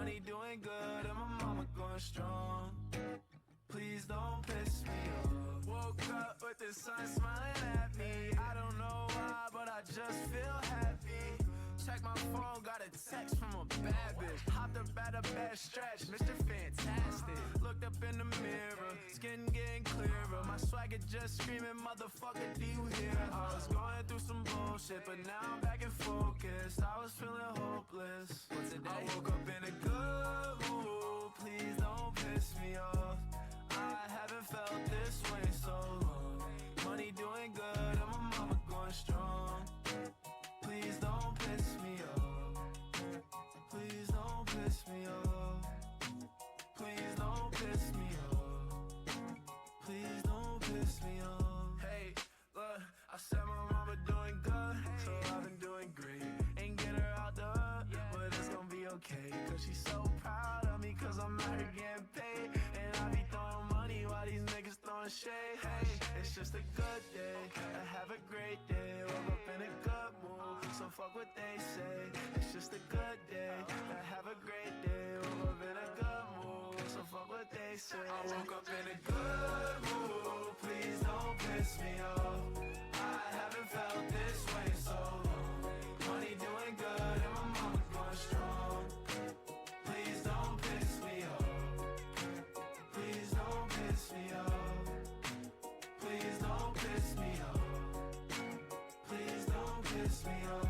Money doing good and my mama going strong. Please don't piss me off. Woke up with the sun smiling at me. I don't know why, but I just feel happy. Check my phone, got a text from a bad bitch. Hopped up at a bad stretch, Mr. Fantastic. Looked up in the mirror, skin getting clearer. My swagger just screaming, motherfucker, do you hear? I was going through some bullshit, but now I'm back and focused. I was feeling hopeless. But today I woke up in a good mood. Please don't piss me off. I haven't felt this way so long. Money doing good and my mama going strong. Please don't piss me off. Please don't piss me off. Please don't piss me off. Please don't piss me off. Hey, look, I said my mama doing good, so I've been doing great. Ain't get her out the hood, but it's gonna be okay. Cause she's so proud of me, cause I'm out here getting paid. And I be throwing money while these niggas throwing shade. Hey, it's just a good day, I have a great day. Woke up in a good mood, so fuck what they say. It's just a good day, I have a great day. Woke up in a good mood, so fuck what they say. I woke up in a good mood, please don't piss me off. I haven't felt this way so long. Money doing good and my mama going strong. Please don't piss me off. Please don't piss me off. Please don't piss me off. Please don't piss me off.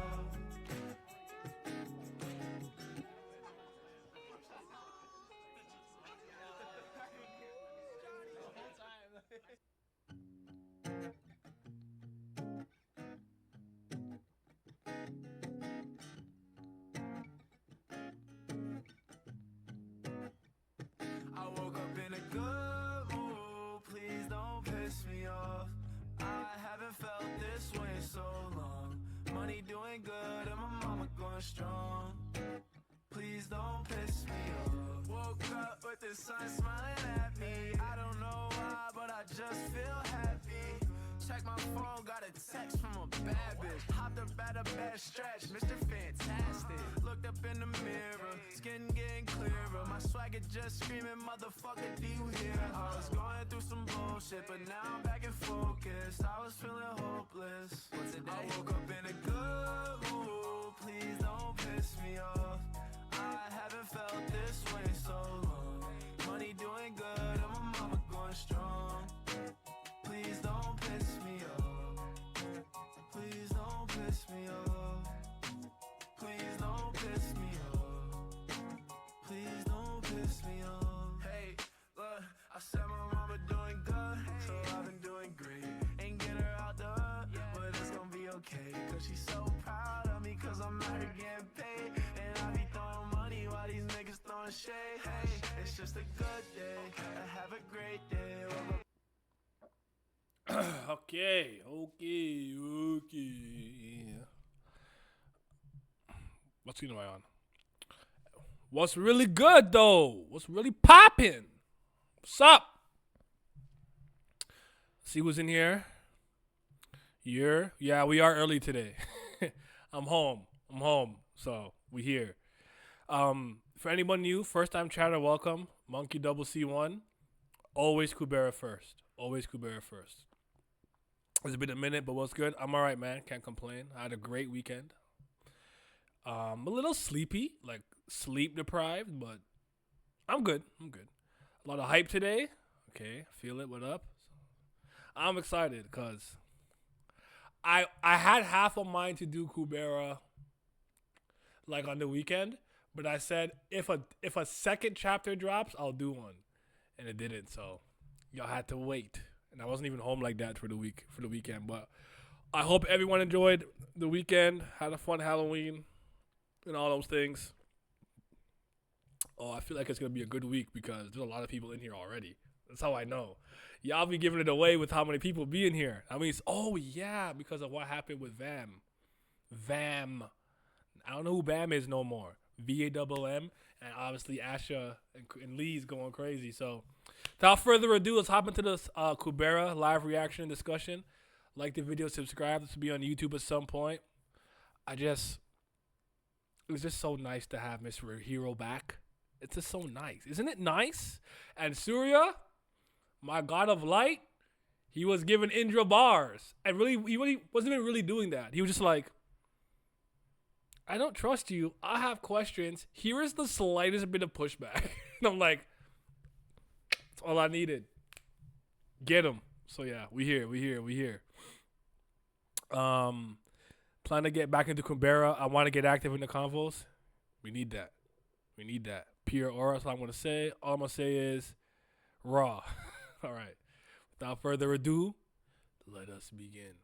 I woke up in a good mood, please don't piss me off. I haven't felt this way so long. Money doing good and my mama going strong. Please don't piss me off. Woke up with the sun smiling at me. I don't know why, but I just feel happy. Check my phone, got a text from a bad bitch. Hopped up at a bad stretch, Mr. Fantastic. Looked up in the mirror, skin getting clearer. My swagger just screaming, motherfucker, do you hear? I was going through some bullshit, but now I'm back and focused. I was feeling hopeless. But today I woke up in a good mood. Please don't piss me off. I haven't felt this way so long. Money doing good and my mama going strong. Please don't piss me off. Please don't piss me off. Please don't piss me off. Please don't piss me off. Hey, look, I said my mama doing good, so I've been doing great. Ain't get her out the hood, but it's gonna be okay. Cause she's so proud of me, cause I'm out here getting paid. And I be throwing money while these niggas throwing shade. Hey, it's just a good day, I have a great day. Woke up Okay. What screen am I on? What's really good though? What's really popping? What's up? See who's in here? Yeah, we are early today. I'm home. So we here. For anyone new, first time chatter, welcome. Monkey Double C1. Always Kubera first. It's been a minute, but what's good? I'm all right, man. Can't complain. I had a great weekend. A little sleepy, like sleep deprived, but I'm good. A lot of hype today. Okay, feel it. What up? I'm excited because I had half a mind to do Kubera like on the weekend, but I said if a second chapter drops, I'll do one, and it didn't. So y'all had to wait. And I wasn't even home like that for the weekend. But I hope everyone enjoyed the weekend, had a fun Halloween, and all those things. Oh, I feel like it's going to be a good week because there's a lot of people in here already. That's how I know. Y'all be giving it away with how many people be in here. I mean, because of what happened with Vaam. Vaam. I don't know who Vaam is no more. VAMM. And obviously Asha and Lee's going crazy. So without further ado, let's hop into this Kubera live reaction discussion. Like the video, subscribe. This will be on YouTube at some point. It was just so nice to have Mr. Hero back. It's just so nice. Isn't it nice? And Surya, my god of light, he was giving Indra bars. And he really wasn't even really doing that. He was just like, I don't trust you. I have questions. Here is the slightest bit of pushback. And I'm like, that's all I needed. Get him. So yeah, we here. Plan to get back into Kubera. I want to get active in the convos. We need that. Pure aura. That's all I'm gonna say. All I'm gonna say is raw. All right. Without further ado, let us begin.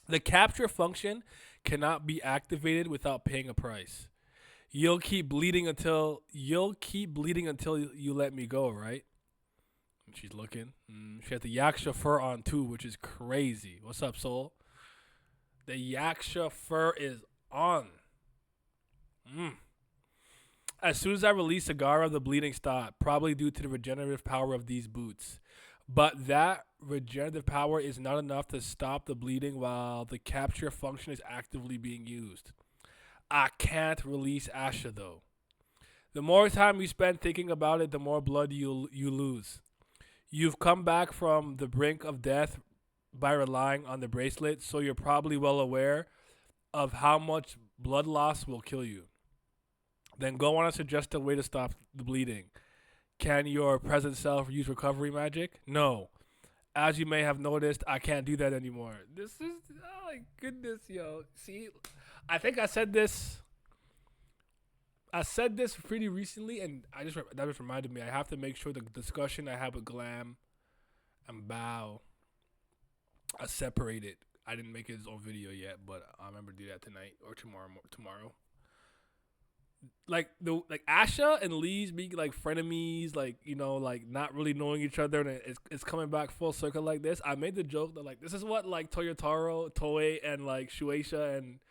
The capture function cannot be activated without paying a price. You'll keep bleeding until you let me go, right? And she's looking. She has the Yaksha fur on too, which is crazy. What's up, soul? The Yaksha fur is on. As soon as I release Sagara, the bleeding stopped, probably due to the regenerative power of these boots. But that regenerative power is not enough to stop the bleeding while the capture function is actively being used. I can't release Asha though. The more time you spend thinking about it, the more blood you lose. You've come back from the brink of death by relying on the bracelet, so you're probably well aware of how much blood loss will kill you. Then go on a suggested way to stop the bleeding. Can your present self use recovery magic? No. As you may have noticed, I can't do that anymore. This is, oh my goodness, yo. See, I think I said this pretty recently, and that just reminded me. I have to make sure the discussion I have with Glam and Bao are separated. I didn't make his own video yet, but I remember to do that tonight or tomorrow. Like Asha and Lee's being like frenemies, like, you know, like not really knowing each other, and it's coming back full circle like this. I made the joke that like this is what like Toyotaro, Toei, and like Shueisha and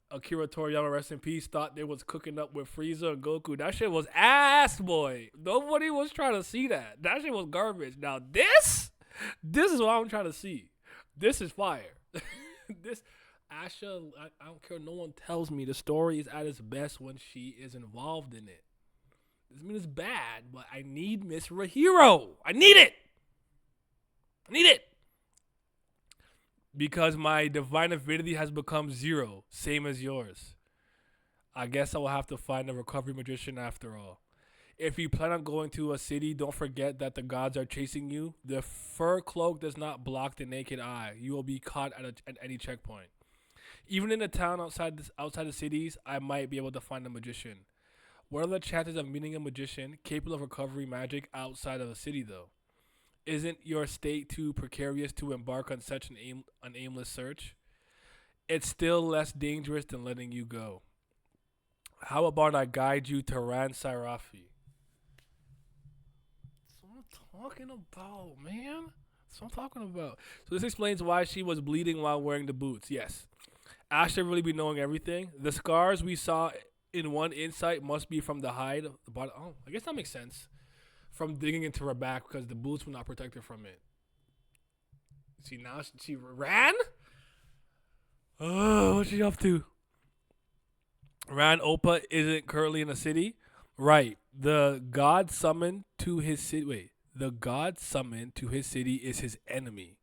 Akira Toriyama, rest in peace, thought they was cooking up with Frieza and Goku. That shit was ass, boy. Nobody was trying to see that. That shit was garbage. Now this is what I'm trying to see. This is fire. This Asha, I don't care. No one tells me the story is at its best when she is involved in it. Doesn't mean it's bad, but I need Miss Rahiro. I need it. Because my divine avidity has become 0, same as yours. I guess I will have to find a recovery magician after all. If you plan on going to a city, don't forget that the gods are chasing you. The fur cloak does not block the naked eye. You will be caught at any checkpoint. Even in a town outside the cities, I might be able to find a magician. What are the chances of meeting a magician capable of recovery magic outside of a city, though? Isn't your state too precarious to embark on such an aimless search? It's still less dangerous than letting you go. How about I guide you to Ran Sarafi? That's what I'm talking about, man. That's what I'm talking about. So this explains why she was bleeding while wearing the boots. Yes. Asha really be knowing everything. The scars we saw in one insight must be from the hide of the body. Oh, I guess that makes sense. From digging into her back because the boots will not protect her from it. See, now she ran? Oh, what's she up to? Ran Opa isn't currently in a city? Right. The god summoned to his city. Wait. The god summoned to his city is his enemy.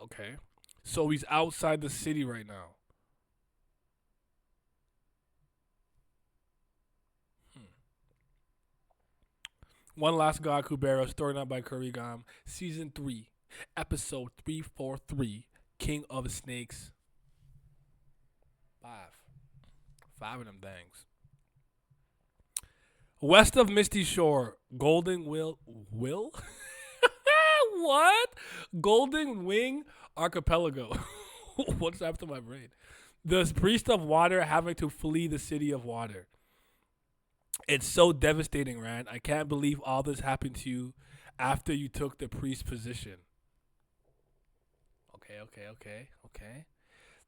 Okay. So he's outside the city right now. One Last God Kubera, story not by Kurigam, Season 3, Episode 343, King of Snakes. 5 of them things. West of Misty Shore, Golden Will? What? Golden Wing Archipelago. What's after my brain? The priest of water having to flee the city of water. It's so devastating, Rand. I can't believe all this happened to you after you took the priest position. Okay.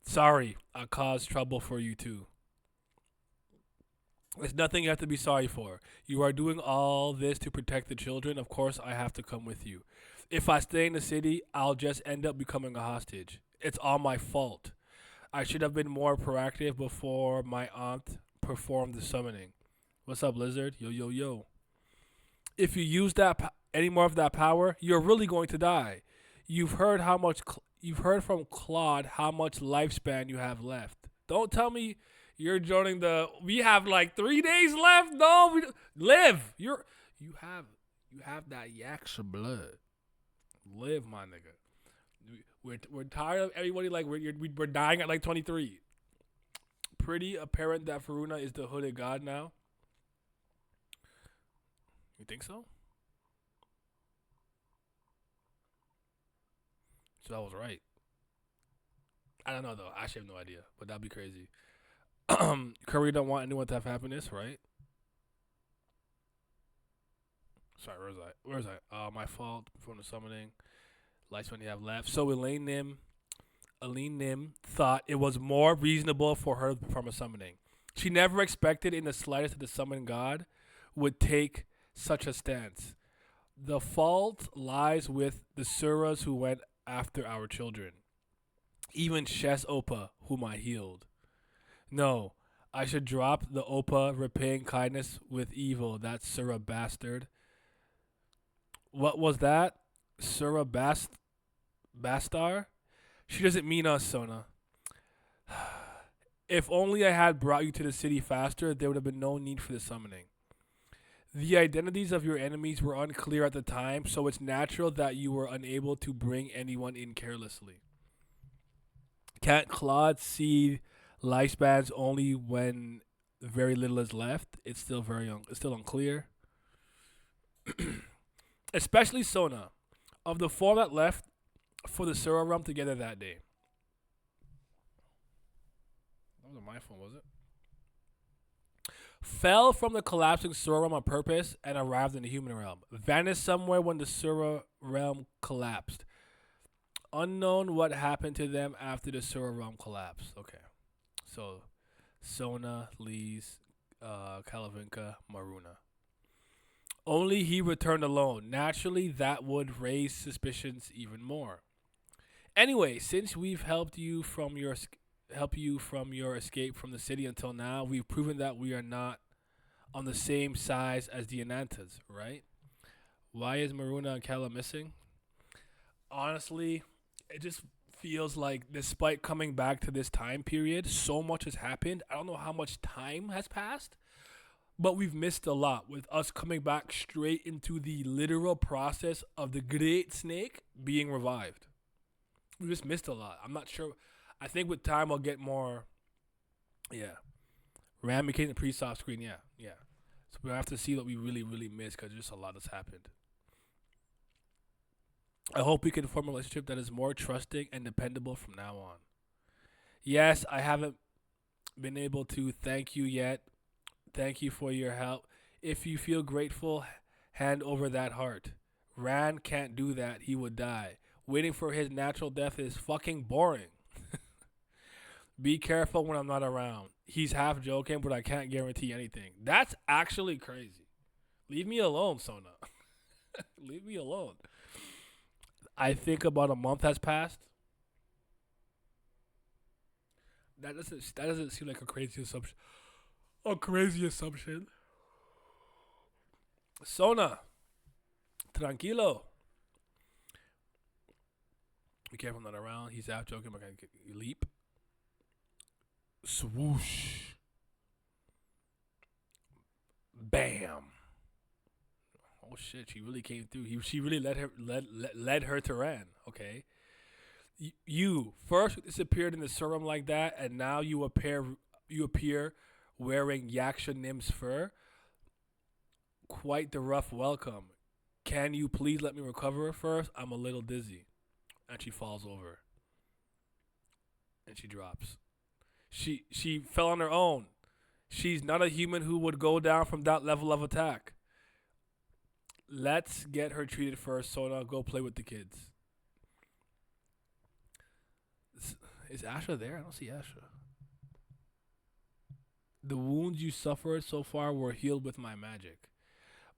Sorry, I caused trouble for you too. There's nothing you have to be sorry for. You are doing all this to protect the children. Of course, I have to come with you. If I stay in the city, I'll just end up becoming a hostage. It's all my fault. I should have been more proactive before my aunt performed the summoning. What's up, Lizard? Yo, yo, yo. If you use any more of that power, you're really going to die. You've heard from Claude how much lifespan you have left. Don't tell me you're joining the. We have like 3 days left. No, live. You have that yaksa blood. Live, my nigga. We're tired of everybody like we're dying at like 23. Pretty apparent that Faruna is the hooded god now. You think so? So I was right. I don't know though. I actually have no idea, but that'd be crazy. Curry don't want anyone to have happiness, right? Sorry, where's I? My fault from the summoning. Lights when you have left. So Aline Nim thought it was more reasonable for her to perform a summoning. She never expected in the slightest that the summoned god would take such a stance. The fault lies with the Suras who went after our children. Even Shes Opa, whom I healed. No, I should drop the Opa repaying kindness with evil, that Sura bastard. What was that? Sura Bastar? She doesn't mean us, Sona. If only I had brought you to the city faster, there would have been no need for the summoning. The identities of your enemies were unclear at the time, so it's natural that you were unable to bring anyone in carelessly. Can't Claude see lifespans only when very little is left? It's still it's still unclear. Especially Sona, of the four that left for the Sura realm together that day. That wasn't my phone, was it? Fell from the collapsing Sura realm on purpose and arrived in the human realm. Vanished somewhere when the Sura realm collapsed. Unknown what happened to them after the Sura realm collapsed. Okay. So, Sona, Lise, Kalavinka, Maruna. Only he returned alone. Naturally, that would raise suspicions even more. Anyway, since we've helped you from your escape from the city until now, we've proven that we are not on the same size as the Anantas, right? Why is Maruna and Kala missing? Honestly, it just feels like despite coming back to this time period, so much has happened. I don't know how much time has passed, but we've missed a lot with us coming back straight into the literal process of the Great Snake being revived. We just missed a lot. I'm not sure. I think with time I'll get more. Yeah. Ram became the pre-soft screen. Yeah. So we'll have to see what we really, really missed because just a lot has happened. I hope we can form a relationship that is more trusting and dependable from now on. Yes, I haven't been able to thank you yet. Thank you for your help. If you feel grateful, hand over that heart. Rand can't do that. He would die. Waiting for his natural death is fucking boring. Be careful when I'm not around. He's half joking, but I can't guarantee anything. That's actually crazy. Leave me alone, Sona. Leave me alone. I think about a month has passed. That doesn't seem like a crazy assumption. A crazy assumption. Sona. Tranquilo. Be careful I'm not around. He's half joking, but I can leap. Swoosh. Bam. Oh shit, she really came through. She really led her to Ran. Okay. You first disappeared in the serum like that, and now you appear wearing Yaksha Nim's fur. Quite the rough welcome. Can you please let me recover first? I'm a little dizzy. And she falls over. And she drops. She fell on her own. She's not a human who would go down from that level of attack. Let's get her treated first, Sona. Go play with the kids. Is Asha there? I don't see Asha. The wounds you suffered so far were healed with my magic.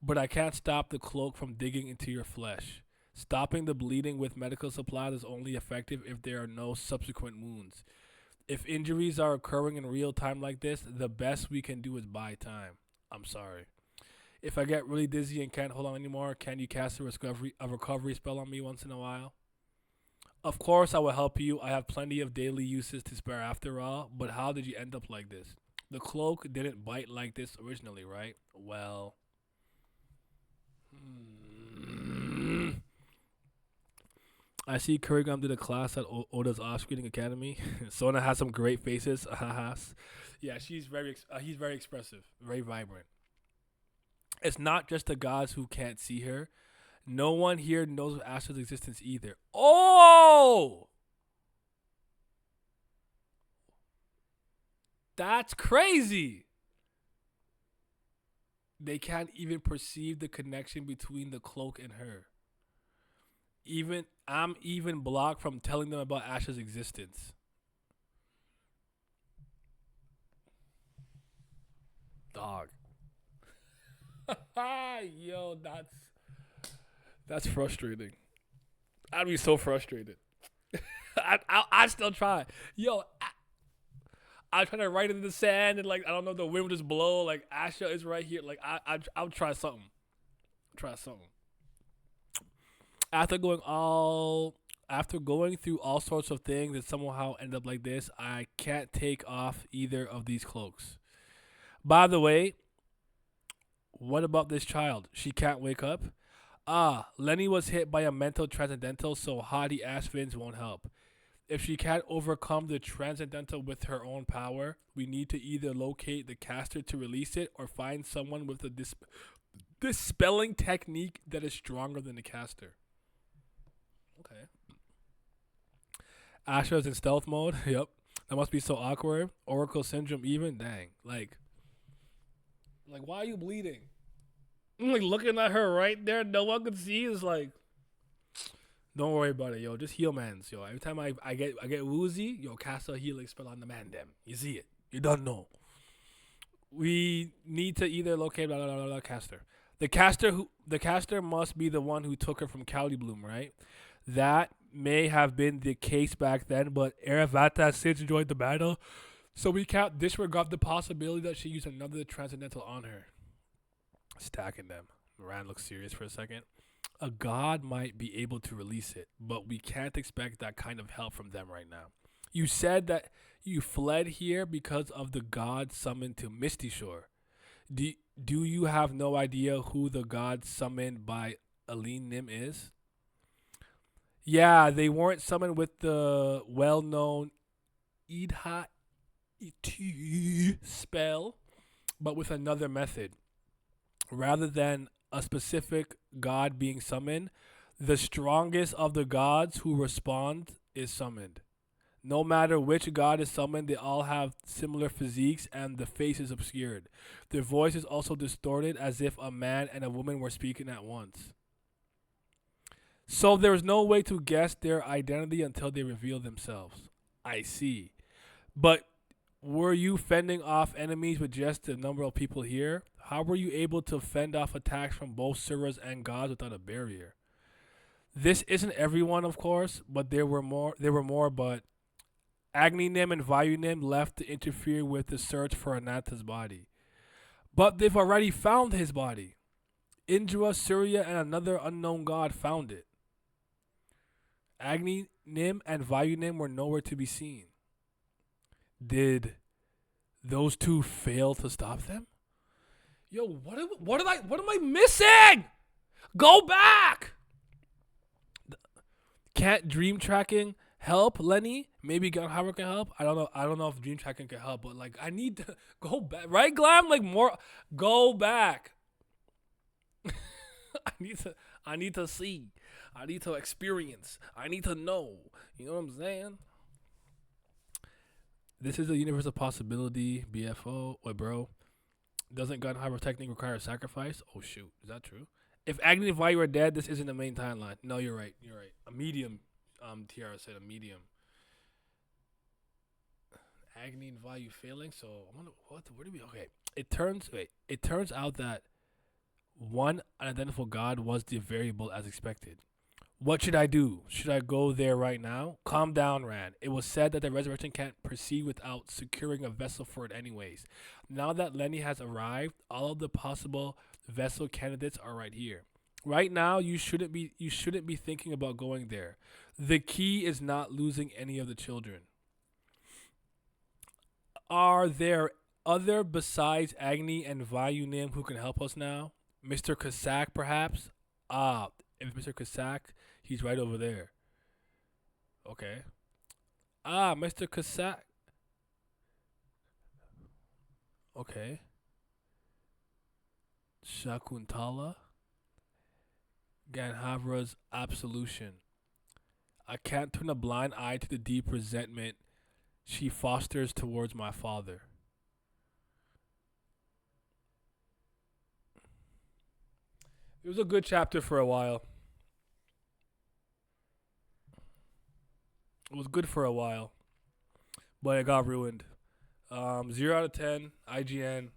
But I can't stop the cloak from digging into your flesh. Stopping the bleeding with medical supplies is only effective if there are no subsequent wounds. If injuries are occurring in real time like this, the best we can do is buy time. I'm sorry. If I get really dizzy and can't hold on anymore, can you cast a recovery spell on me once in a while? Of course, I will help you. I have plenty of daily uses to spare after all, but how did you end up like this? The cloak didn't bite like this originally, right? Well, hmm. I see Curry gone to the class at Oda's off-screening academy. Sona has some great faces. Yeah, he's very expressive, very vibrant. It's not just the gods who can't see her. No one here knows of Asha's existence either. Oh! That's crazy. They can't even perceive the connection between the cloak and her. I'm even blocked from telling them about Asha's existence. Dog. Yo, that's frustrating. I'd be so frustrated. I still try. Yo, I try to write it in the sand and like I don't know, the wind will just blow. Like Asha is right here. Like I'll try something. Try something. After going through all sorts of things and somehow end up like this, I can't take off either of these cloaks. By the way, what about this child? She can't wake up? Ah, Lenny was hit by a mental transcendental, so haughty ass fins won't help. If she can't overcome the transcendental with her own power, we need to either locate the caster to release it or find someone with a dispelling technique that is stronger than the caster. Okay. Asha's in stealth mode. Yep. That must be so awkward. Oracle syndrome even. Dang. Like why are you bleeding? I'm like looking at her right there. No one can see. Is like, don't worry about it, yo. Just heal mans, yo. Every time I get woozy, yo, cast a healing spell on the man. Them. You see it. You don't know. We need to either locate blah, blah, blah, blah, caster. The caster must be the one who took her from Cali Bloom, right? That may have been the case back then, but Aravata since joined the battle, so we can't disregard the possibility that she used another transcendental on her. Stacking them. Moran looks serious for a second. A god might be able to release it, but we can't expect that kind of help from them right now. You said that you fled here because of the god summoned to Misty Shore. Do you have no idea who the god summoned by Aline Nim is? Yeah, they weren't summoned with the well-known Idha Iti spell, but with another method. Rather than a specific god being summoned, the strongest of the gods who respond is summoned. No matter which god is summoned, they all have similar physiques and the face is obscured. Their voice is also distorted as if a man and a woman were speaking at once. So there's no way to guess their identity until they reveal themselves. I see. But were you fending off enemies with just the number of people here? How were you able to fend off attacks from both Suras and gods without a barrier? This isn't everyone, of course, but there were more, but Agni-Nim and Vayu-Nim left to interfere with the search for Ananta's body. But they've already found his body. Indra, Surya, and another unknown god found it. Agni-Nim and Vayu-Nim were nowhere to be seen. Did those two fail to stop them? Yo, what am I missing? Go back! Can't dream tracking help, Lenny? Maybe Gunhammer can help. I don't know if dream tracking can help, but like I need to go back. Right, Glam? Like more go back. I need to see. I need to experience. I need to know. You know what I'm saying? This is a universe of possibility, BFO. Wait, bro. Doesn't Gunhammer technique require a sacrifice? Oh shoot, is that true? If Agni and Vayu are dead, this isn't the main timeline. No, you're right. You're right. A medium. Tiara said a medium. Agni and Vayu failing. So I wonder where do we? Okay. It turns out that one unidentified god was the variable as expected. What should I do? Should I go there right now? Calm down, Rand. It was said that the resurrection can't proceed without securing a vessel for it anyways. Now that Lenny has arrived, all of the possible vessel candidates are right here. Right now, you shouldn't be thinking about going there. The key is not losing any of the children. Are there other besides Agni and Vayunim who can help us now? Mr. Kasak, perhaps? Ah, if Mr. Kasak, he's right over there. Okay. Ah, Mr. Kasak. Okay. Shakuntala. Ganhavra's absolution. I can't turn a blind eye to the deep resentment she fosters towards my father. It was a good chapter for a while. It was good for a while, but it got ruined. 0 out of 10. IGN.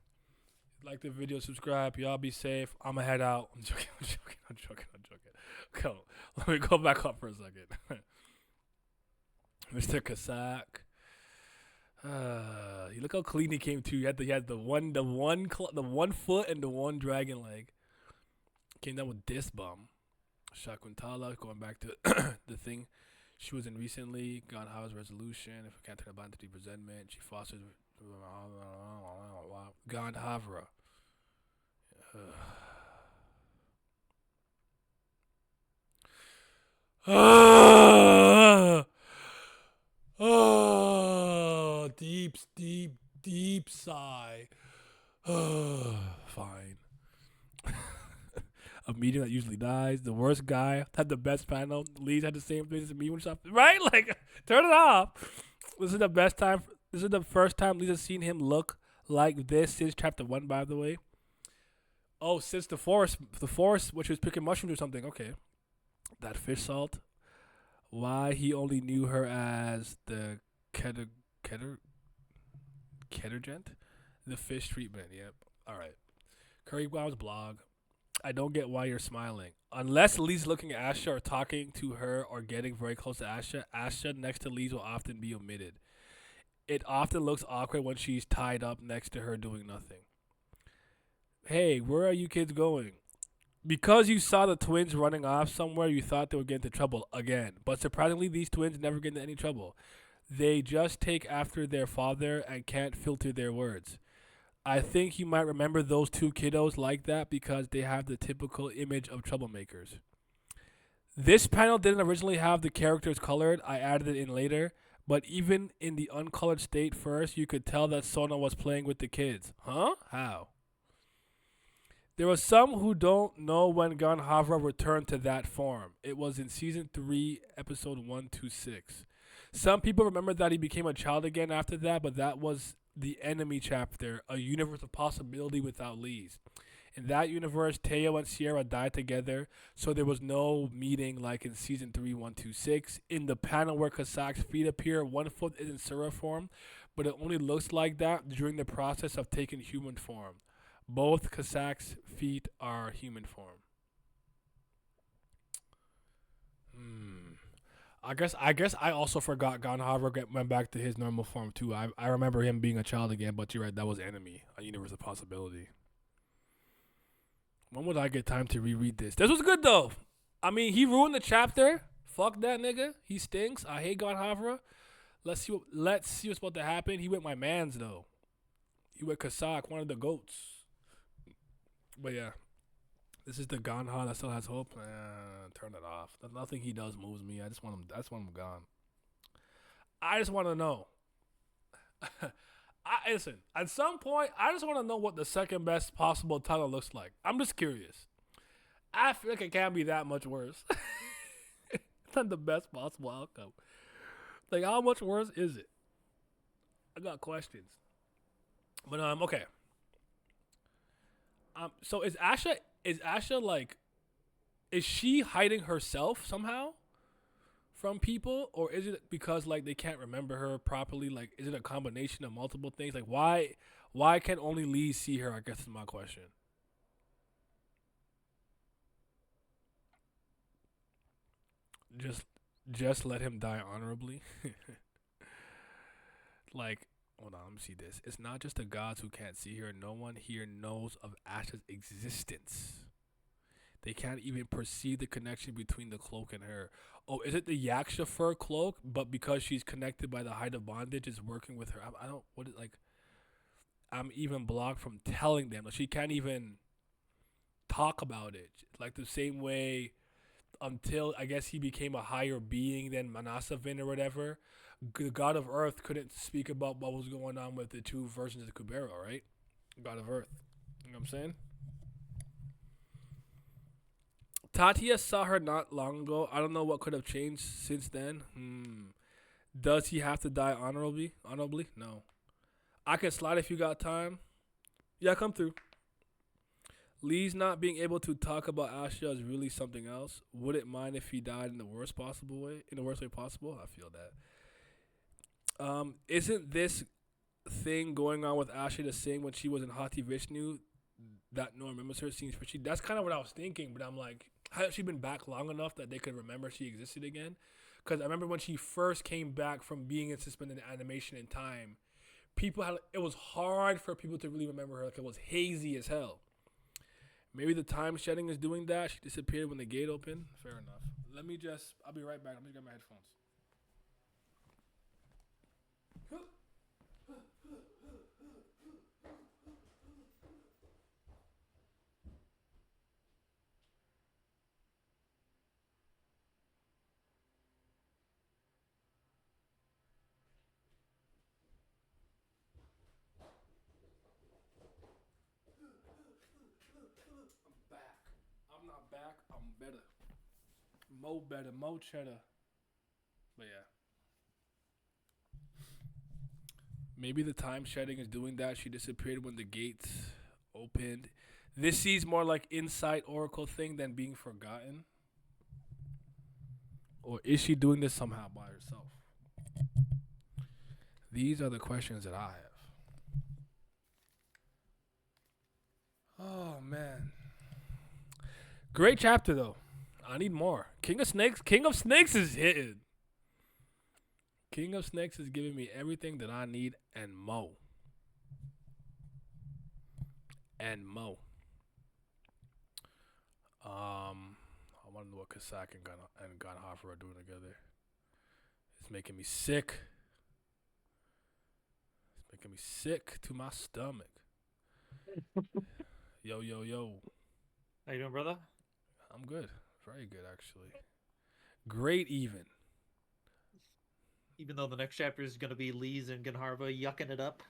Like the video, subscribe. Y'all be safe. I'ma head out. I'm joking. I'm joking. I'm joking. I'm joking. Go. Let me go back up for a second. Mr. Kasak. You look how clean he came to. He had the one foot and the one dragon leg. Came down with this bum. Shakuntala, going back to the thing she was in recently. God House resolution. If we can't turn about to deep resentment, she fosters. God Havra. Oh, deep sigh. Fine. A medium that usually dies. The worst guy had the best panel. Lee's had the same thing as me when stuff. Right? Like, turn it off. This is the best time. This is the first time Lisa's seen him look like this since chapter 1, by the way. Oh, since the forest, which was picking mushrooms or something. Okay. That fish salt. Why he only knew her as the Kettergent? The fish treatment. Yep. All right. Curry Wow's blog. I don't get why you're smiling. Unless Lee's looking at Asha or talking to her or getting very close to Asha, Asha next to Lee's will often be omitted. It often looks awkward when she's tied up next to her doing nothing. Hey, where are you kids going? Because you saw the twins running off somewhere, you thought they would get into trouble again. But surprisingly, these twins never get into any trouble. They just take after their father and can't filter their words. I think you might remember those two kiddos like that because they have the typical image of troublemakers. This panel didn't originally have the characters colored. I added it in later. But even in the uncolored state first, you could tell that Sona was playing with the kids. Huh? How? There were some who don't know when Ganhavra returned to that form. It was in Season 3, Episode 126. Some people remember that he became a child again after that, but that was the enemy chapter, a universe of possibility without Lees. In that universe, Teo and Sierra died together, so there was no meeting like in Season 3, 126. In the panel where Kasak's feet appear, one foot is in Sura form, but it only looks like that during the process of taking human form. Both Kasak's feet are human form. I guess I also forgot Ganhavra went back to his normal form too. I remember him being a child again, but you're right, that was enemy, a universe of possibility. When would I get time to reread this? This was good though. I mean, he ruined the chapter. Fuck that nigga. He stinks. I hate Ganhavra. Let's see what's about to happen. He went my man's though. He went Kasak, one of the goats. But yeah, this is the Ganha that still has hope. Turn it off. Nothing he does moves me. I just want him gone. I just want to know. Listen, at some point, I just want to know what the second best possible title looks like. I'm just curious. I feel like it can't be that much worse than the best possible outcome. Like, how much worse is it? I got questions. But okay. So is Asha like, is she hiding herself somehow from people, or is it because like they can't remember her properly? Like, is it a combination of multiple things? Like, why can only Lee see her? I guess is my question. just just let him die honorably. Like, hold on, let me see this. It's not just the gods who can't see her. No one here knows of Asha's existence. They can't even perceive the connection between the cloak and her. Oh, is it the Yaksha fur cloak? But because she's connected by the height of bondage, it's working with her. I don't. What is like? I'm even blocked from telling them. Like, she can't even talk about it. Like the same way until I guess he became a higher being than Manasavin or whatever. The god of Earth couldn't speak about what was going on with the two versions of Kubera, right? God of Earth. You know what I'm saying? Tatia saw her not long ago. I don't know what could have changed since then. Does he have to die honorably? Honorably? No. I can slide if you got time. Yeah, come through. Lee's not being able to talk about Asha is really something else. Wouldn't mind if he died in the worst possible way. In the worst way possible. I feel that. Isn't this thing going on with Asha the same when she was in Hati Vishnu that no one remembers her? Seems fishy. That's kind of what I was thinking, but I'm like, has she been back long enough that they could remember she existed again? Because I remember when she first came back from being in suspended animation in time, it was hard for people to really remember her. Like, it was hazy as hell. Maybe the time shedding is doing that. She disappeared when the gate opened. Fair enough. I'll be right back. Let me get my headphones. I'm not back. I'm better. Mo cheddar. But yeah. Maybe the time shedding is doing that. She disappeared when the gates opened. This seems more like Insight Oracle thing than being forgotten. Or is she doing this somehow by herself? These are the questions that I have. Oh, man. Great chapter, though. I need more. King of Snakes is hitting. King of Snakes is giving me everything that I need and more. I want to know what Kasak and Godhoffer are doing together. It's making me sick. It's making me sick to my stomach. Yo. How you doing, brother? I'm good. Very good, actually. Great even. Even though the next chapter is going to be Lee's and Ganharva yucking it up.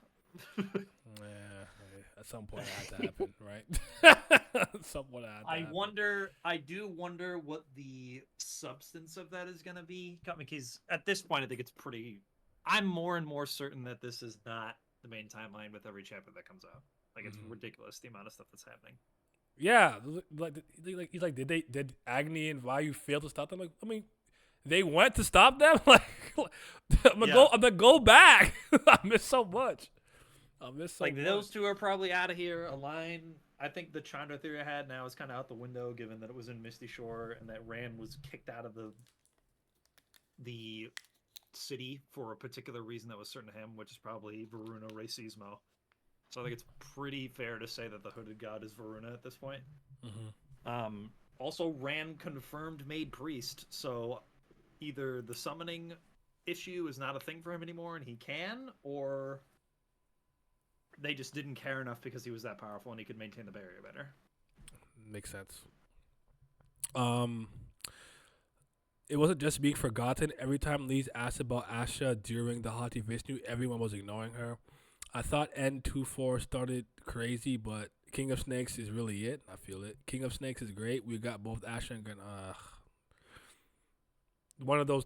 Yeah, at some point it had to happen, right? At some point it had to happen. I do wonder what the substance of that is going to be. Because at this point, I think it's I'm more and more certain that this is not the main timeline with every chapter that comes out. Like, it's ridiculous, the amount of stuff that's happening. Yeah, he's like, did Agni and Vayu fail to stop them? Like, I mean, they went to stop them. Like, I'm gonna go back. I miss so much. Those two are probably out of here. Align. I think the Chandra theory I had now is kind of out the window, given that it was in Misty Shore and that Rand was kicked out of the city for a particular reason that was certain to him, which is probably Varuna Racismo. So I think it's pretty fair to say that the hooded god is Varuna at this point. Mm-hmm. Also, Rand confirmed made priest, so either the summoning issue is not a thing for him anymore and he can, or they just didn't care enough because he was that powerful and he could maintain the barrier better. Makes sense. It wasn't just being forgotten. Every time Lee's asked about Asha during the Hati Vishnu, everyone was ignoring her. I thought N24 started crazy, but King of Snakes is really it. I feel it. King of Snakes is great. We got both Asha and one of those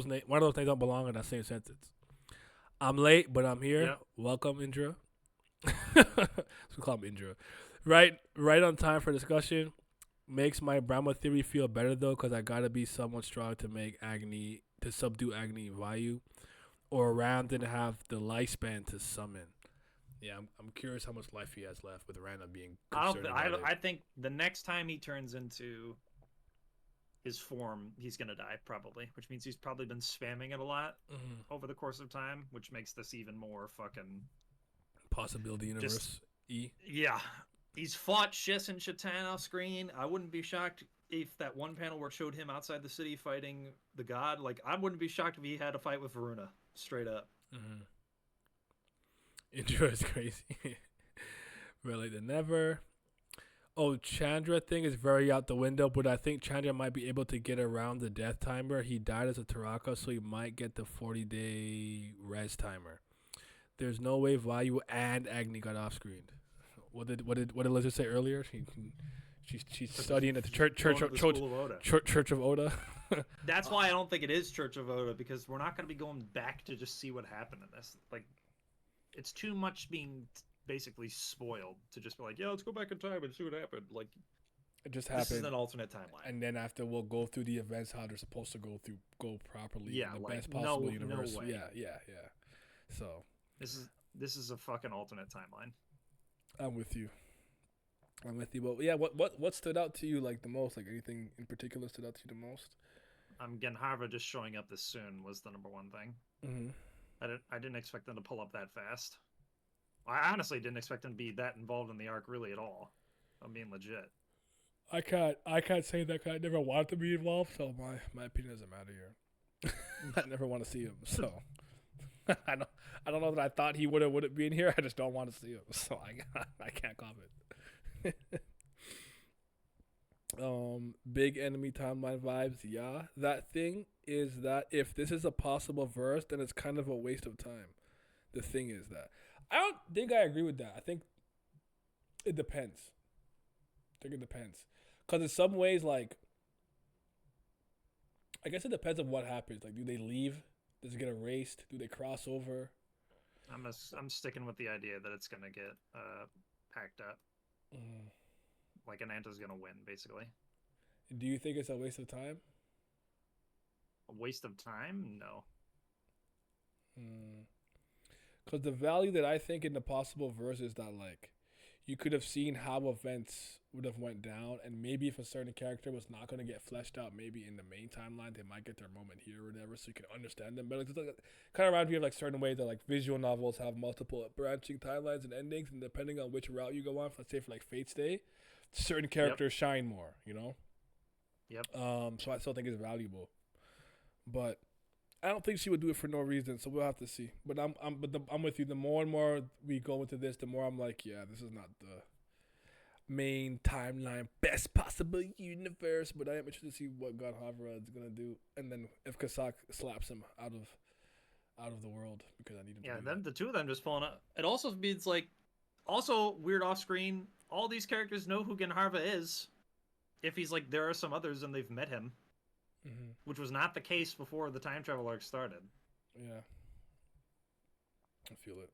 names don't belong in that same sentence. I'm late, but I'm here. Yep. Welcome, Indra. Let's call him Indra. Right on time for discussion. Makes my Brahma theory feel better though, because I gotta be somewhat strong to subdue Agni and Vayu. Or Ram didn't have the lifespan to summon. Yeah, I'm curious how much life he has left with Random being concerned about it. I think the next time he turns into his form, he's gonna die probably, which means he's probably been spamming it a lot over the course of time, which makes this even more fucking Possibility universe. Yeah, he's fought Shiss and Shatan off screen. I wouldn't be shocked if that one panel where it showed him outside the city fighting the god. Like, I wouldn't be shocked if he had a fight with Varuna, straight up. Intro is crazy. Really, the never. Oh, Chandra thing is very out the window, but I think Chandra might be able to get around the death timer. He died as a Taraka, so he might get the 40-day res timer. There's no way Vayu and Agni got off screened. What did Liza say earlier? She's studying at the Church of Oda. That's why I don't think it is Church of Oda, because we're not going to be going back to just see what happened in this. Like, it's too much being basically spoiled to just be like, yeah, let's go back in time and see what happened. Like, it just happened. This is an alternate timeline. And then after we'll go through the events how they're supposed to go properly. Yeah, in the like, best possible no universe. way. Yeah. So this is a fucking alternate timeline. I'm with you. But yeah, what stood out to you like the most? Like anything in particular stood out to you the most? Genharva just showing up this soon was the number one thing. I didn't expect them to pull up that fast. I honestly didn't expect them to be that involved in the arc really at all. I'm being legit. I can't say that 'cause I never wanted to be involved, so my opinion doesn't matter here. I never want to see him, so I don't know that I thought he wouldn't be in here. I just don't want to see him, so I can't comment. Big enemy timeline vibes. Yeah, that thing is that if this is a possible verse, then it's kind of a waste of time. The thing is that I don't think I agree with that. I think it depends. Because in some ways, like, I guess it depends on what happens. Like, do they leave? Does it get erased? Do they cross over? I'm sticking with the idea that it's gonna get packed up. Like, Ananta's gonna win, basically. Do you think it's a waste of time? A waste of time? No. Because the value that I think in the possible verse is that, like, you could have seen how events would have went down, and maybe if a certain character was not going to get fleshed out, maybe in the main timeline, they might get their moment here or whatever, so you can understand them. But like, kind of reminds me of like certain ways that like visual novels have multiple branching timelines and endings, and depending on which route you go on, let's say for like Fate's Day, certain characters shine more, you know. Yep. So I still think it's valuable, but I don't think she would do it for no reason. So we'll have to see. But I'm with you. The more and more we go into this, the more I'm like, yeah, this is not the main timeline, best possible universe. But I am interested to see what God Havra is gonna do, and then if Kasak slaps him out of the world, because I need him. Yeah, to do then that. the two of them just pulling up. It also means like, also weird off screen. All these characters know who Genharva is. If he's like, there are some others and they've met him, which was not the case before the time travel arc started. Yeah, I feel it.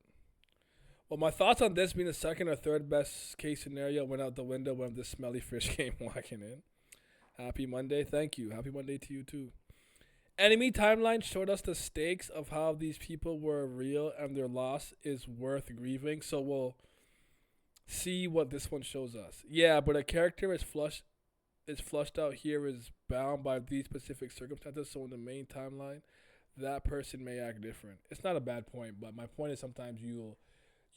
Well, my thoughts on this being the second or third best case scenario went out the window when this smelly fish came walking in. Happy Monday. Thank you. Happy Monday to you, too. Enemy timeline showed us the stakes of how these people were real and their loss is worth grieving. So we'll see what this one shows us. Yeah, but a character is flushed out here is bound by these specific circumstances. So in the main timeline, that person may act different. It's not a bad point, but my point is sometimes you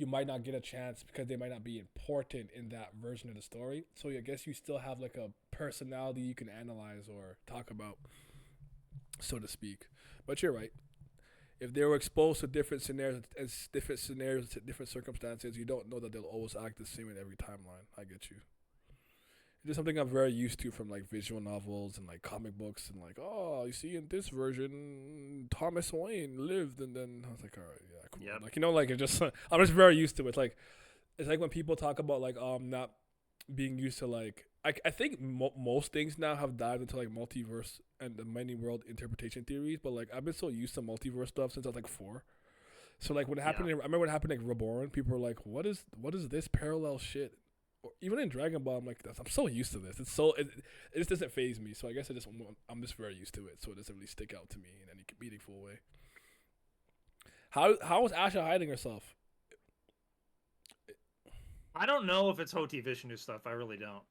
might not get a chance because they might not be important in that version of the story. So I guess you still have like a personality you can analyze or talk about, so to speak. But you're right. If they were exposed to different scenarios, different circumstances, you don't know that they'll always act the same in every timeline. I get you. It's just something I'm very used to from like visual novels and like comic books and like, oh, you see in this version, Thomas Wayne lived, and then I was like, all right, yeah, cool. Yep. Like, you know, like it just I'm just very used to it. It's like when people talk about like not being used to like I think most things now have dived into like multiverse and the many world interpretation theories, but like I've been so used to multiverse stuff since I was like 4. So like when it happened, I remember when it happened like Reborn, people were like, what is this parallel shit? Or even in Dragon Ball, I'm like, I'm so used to this. It just doesn't faze me. So I guess I'm just very used to it. So it doesn't really stick out to me in any meaningful way. How was Asha hiding herself? I don't know if it's Hoti Vishnu stuff. I really don't.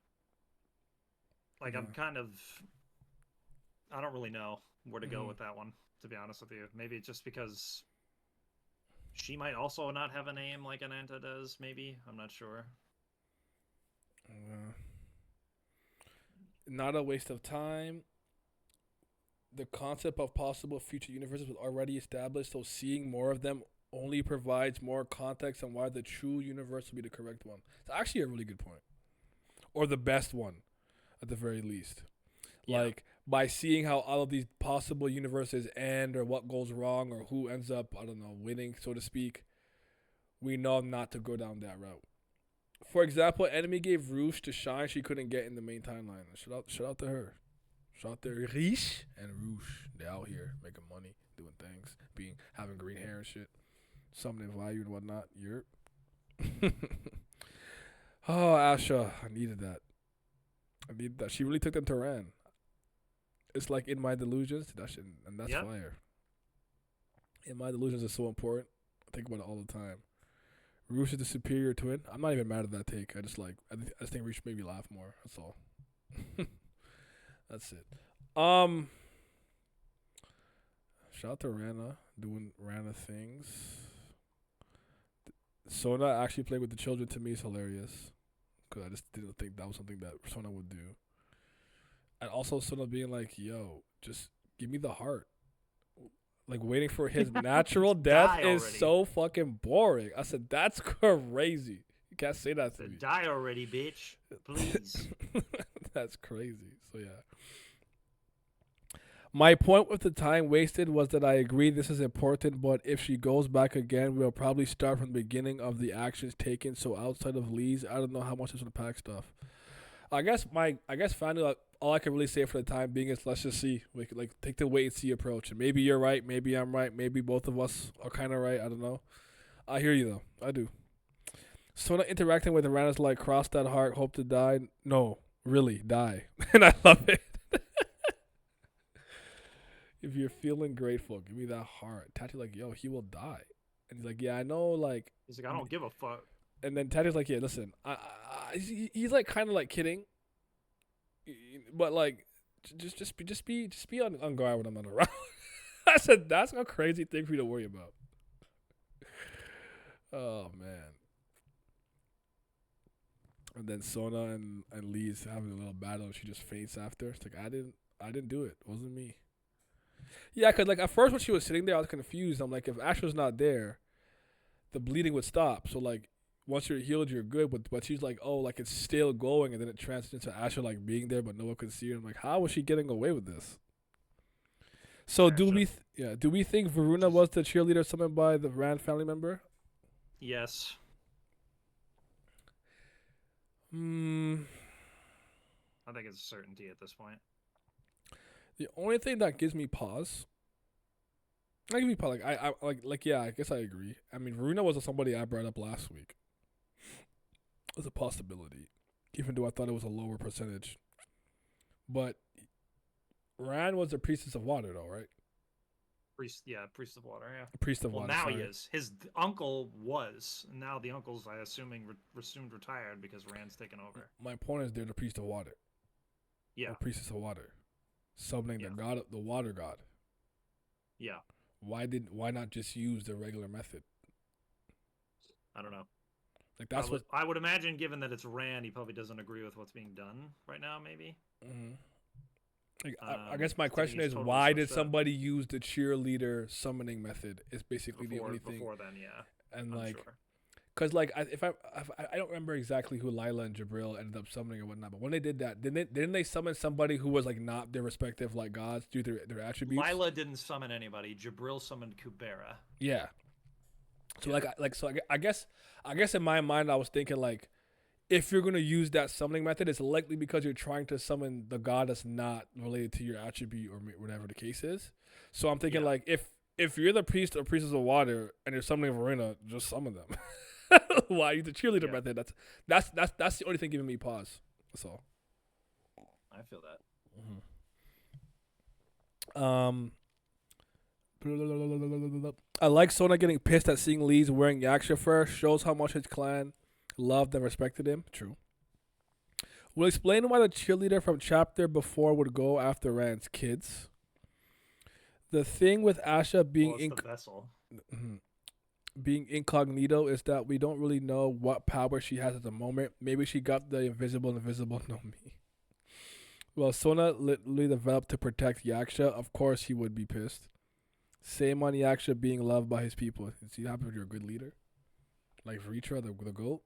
Like, I'm kind of I don't really know where to go Mhm. with that one, to be honest with you. Maybe it's just because she might also not have a name like Ananta does, maybe. I'm not sure. Not a waste of time. The concept of possible future universes was already established, so seeing more of them only provides more context on why the true universe will be the correct one. It's actually a really good point. Or the best one, at the very least. Yeah. Like, by seeing how all of these possible universes end or what goes wrong or who ends up, I don't know, winning, so to speak, we know not to go down that route. For example, Enemy gave Roosh to shine she couldn't get in the main timeline. Shout out to her. Shout out to Riche and Roosh. They out here making money, doing things, having green hair and shit. Something value and whatnot. Yerp. Oh, Asha. I needed that. She really took them to Ran. It's like In My Delusions. That shit, and that's Yep. fire. In My Delusions is so important. I think about it all the time. Roosh is the superior twin. I'm not even mad at that take. I just think Roosh made me laugh more. That's all. That's it. Shout out to Rana doing Rana things. Sona actually playing with the children to me is hilarious. Because I just didn't think that was something that Sona would do. And also Sona being like, yo, just give me the heart. Like, waiting for his natural death is already. so fucking boring. I said, that's crazy. You can't say that to me. Die already, bitch. Please. That's crazy. So, yeah. My point with the time wasted was that I agree this is important, but if she goes back again, we'll probably start from the beginning of the actions taken. So outside of Lee's, I don't know how much this would pack stuff. I guess finally, all I can really say for the time being is let's just see. We could take the wait and see approach. And maybe you're right, maybe I'm right, maybe both of us are kind of right. I don't know. I hear you though. I do. Sona interacting with Rana's like cross that heart, hope to die. No, really die, and I love it. If you're feeling grateful, give me that heart. Tati's like, yo, he will die. And he's like, yeah, I know, like. He's like, I don't give a fuck. And then Tati's like, yeah, listen, he's like kind of like kidding, but like, just be on guard when I'm not around. I said, that's a crazy thing for you to worry about. Oh man. And then Sona and Lee's having a little battle. She just faints after. It's like, I didn't do it. It wasn't me. Yeah, because like at first when she was sitting there, I was confused. I'm like, if Asher's not there, the bleeding would stop. So like, once you're healed, you're good. But she's like, oh, like it's still going, and then it transitions to Asher like being there, but no one could see her. I'm like, how was she getting away with this? So do we think Varuna was the cheerleader summoned by the Rand family member? Yes. I think it's a certainty at this point. The only thing that gives me pause. I give me pause. Yeah, I guess I agree. I mean, Varuna was somebody I brought up last week. As a possibility, even though I thought it was a lower percentage. But Rand was a priestess of water, though, right? Priest of water, yeah. Priest of well, water. now sorry. he is. His uncle was. Now the uncle's, I assuming, assumed retired because Rand's taken over. My point is they're the priest of water. Yeah. Or priestess of water. Summoning the water god. Yeah. Why not just use the regular method? I don't know. Like that's what I would imagine. Given that it's Rand, he probably doesn't agree with what's being done right now. Maybe. Mm-hmm. Like, I guess my question is, totally why did somebody use the cheerleader summoning method? Is basically the only thing. Before then, yeah. And I'm like, sure. cause like I don't remember exactly who Lila and Jabril ended up summoning or whatnot. But when they did that, didn't they summon somebody who was like not their respective like gods due to their attributes? Lila didn't summon anybody. Jabril summoned Kubera. Yeah. So I guess in my mind I was thinking like, if you're gonna use that summoning method, it's likely because you're trying to summon the god that's not related to your attribute or whatever the case is. So I'm thinking like, if you're the priest or priestess of water and you're summoning Verena, just summon them. Why use the cheerleader method? That's the only thing giving me pause. That's all. I feel that. I like Sona getting pissed at seeing Lee's wearing Yaksha fur. Shows how much his clan loved and respected him. True. Will explain why the cheerleader from chapter before would go after Rand's kids. The thing with Asha being Well, it's the vessel. being incognito is that we don't really know what power she has at the moment. Maybe she got the invisible know me. Well, Sona literally developed to protect Yaksha. Of course, he would be pissed. Same on Yaksha being loved by his people. See, happens when you're a good leader, like Vritra, the goat,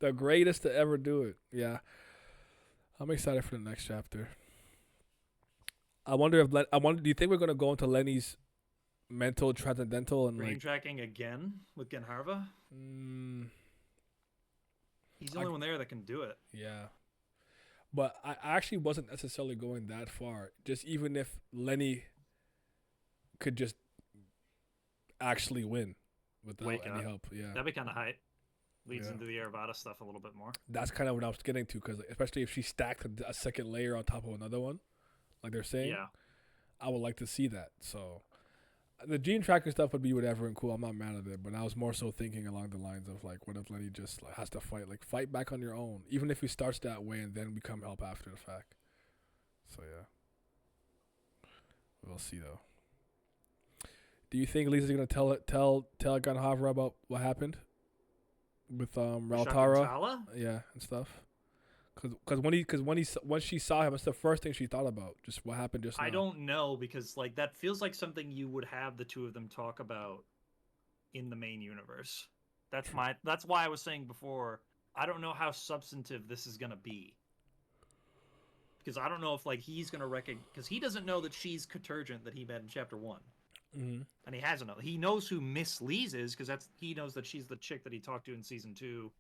the greatest to ever do it. Yeah, I'm excited for the next chapter. I wonder if do you think we're gonna go into Lenny's mental transcendental and Brain like tracking again with Genharva? He's the only one there that can do it. Yeah. But I actually wasn't necessarily going that far. Just even if Lenny could just actually win without any help. Yeah. That'd be kind of hype. Leads Yeah. into the Aravada stuff a little bit more. That's kind of what I was getting to, because especially if she stacked a second layer on top of another one, like they're saying, Yeah. I would like to see that. So the gene tracking stuff would be whatever and cool. I'm not mad at it, but I was more so thinking along the lines of like, what if Lenny just like, has to fight back on your own, even if he starts that way and then become help after the fact. So yeah, we'll see though. Do you think Lisa's gonna tell Ganhavra about what happened with Raltara? Shakantala? Yeah, and stuff. When she saw him, it's the first thing she thought about. Just what happened just now. I don't know, because like that feels like something you would have the two of them talk about in the main universe. That's why I was saying before, I don't know how substantive this is gonna be. Because I don't know if like he's gonna because he doesn't know that she's Caturgent that he met in chapter 1. Mm-hmm. And he hasn't know. He knows who Miss Lees is, because he knows that she's the chick that he talked to in season 2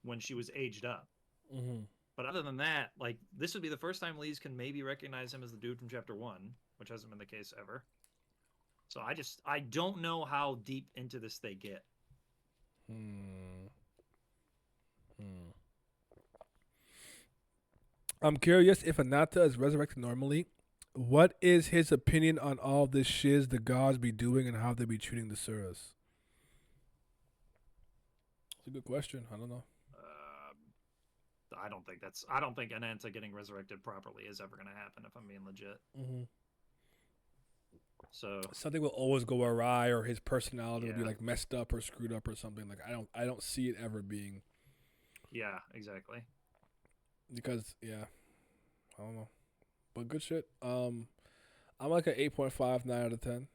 when she was aged up. Mm-hmm. But other than that, like, this would be the first time Lees can maybe recognize him as the dude from chapter 1, which hasn't been the case ever. So I don't know how deep into this they get. I'm curious, if Anata is resurrected normally, what is his opinion on all this shiz the gods be doing and how they be treating the Suras? It's a good question. I don't know. I don't think Ananta getting resurrected properly is ever going to happen, if I'm being legit. Mm-hmm. So something will always go awry, or his personality will be Yeah. like messed up or screwed up or something. Like I don't see it ever being. yeah, exactly. Because I don't know, but good shit. I'm like an 8.5, 9 out of 10.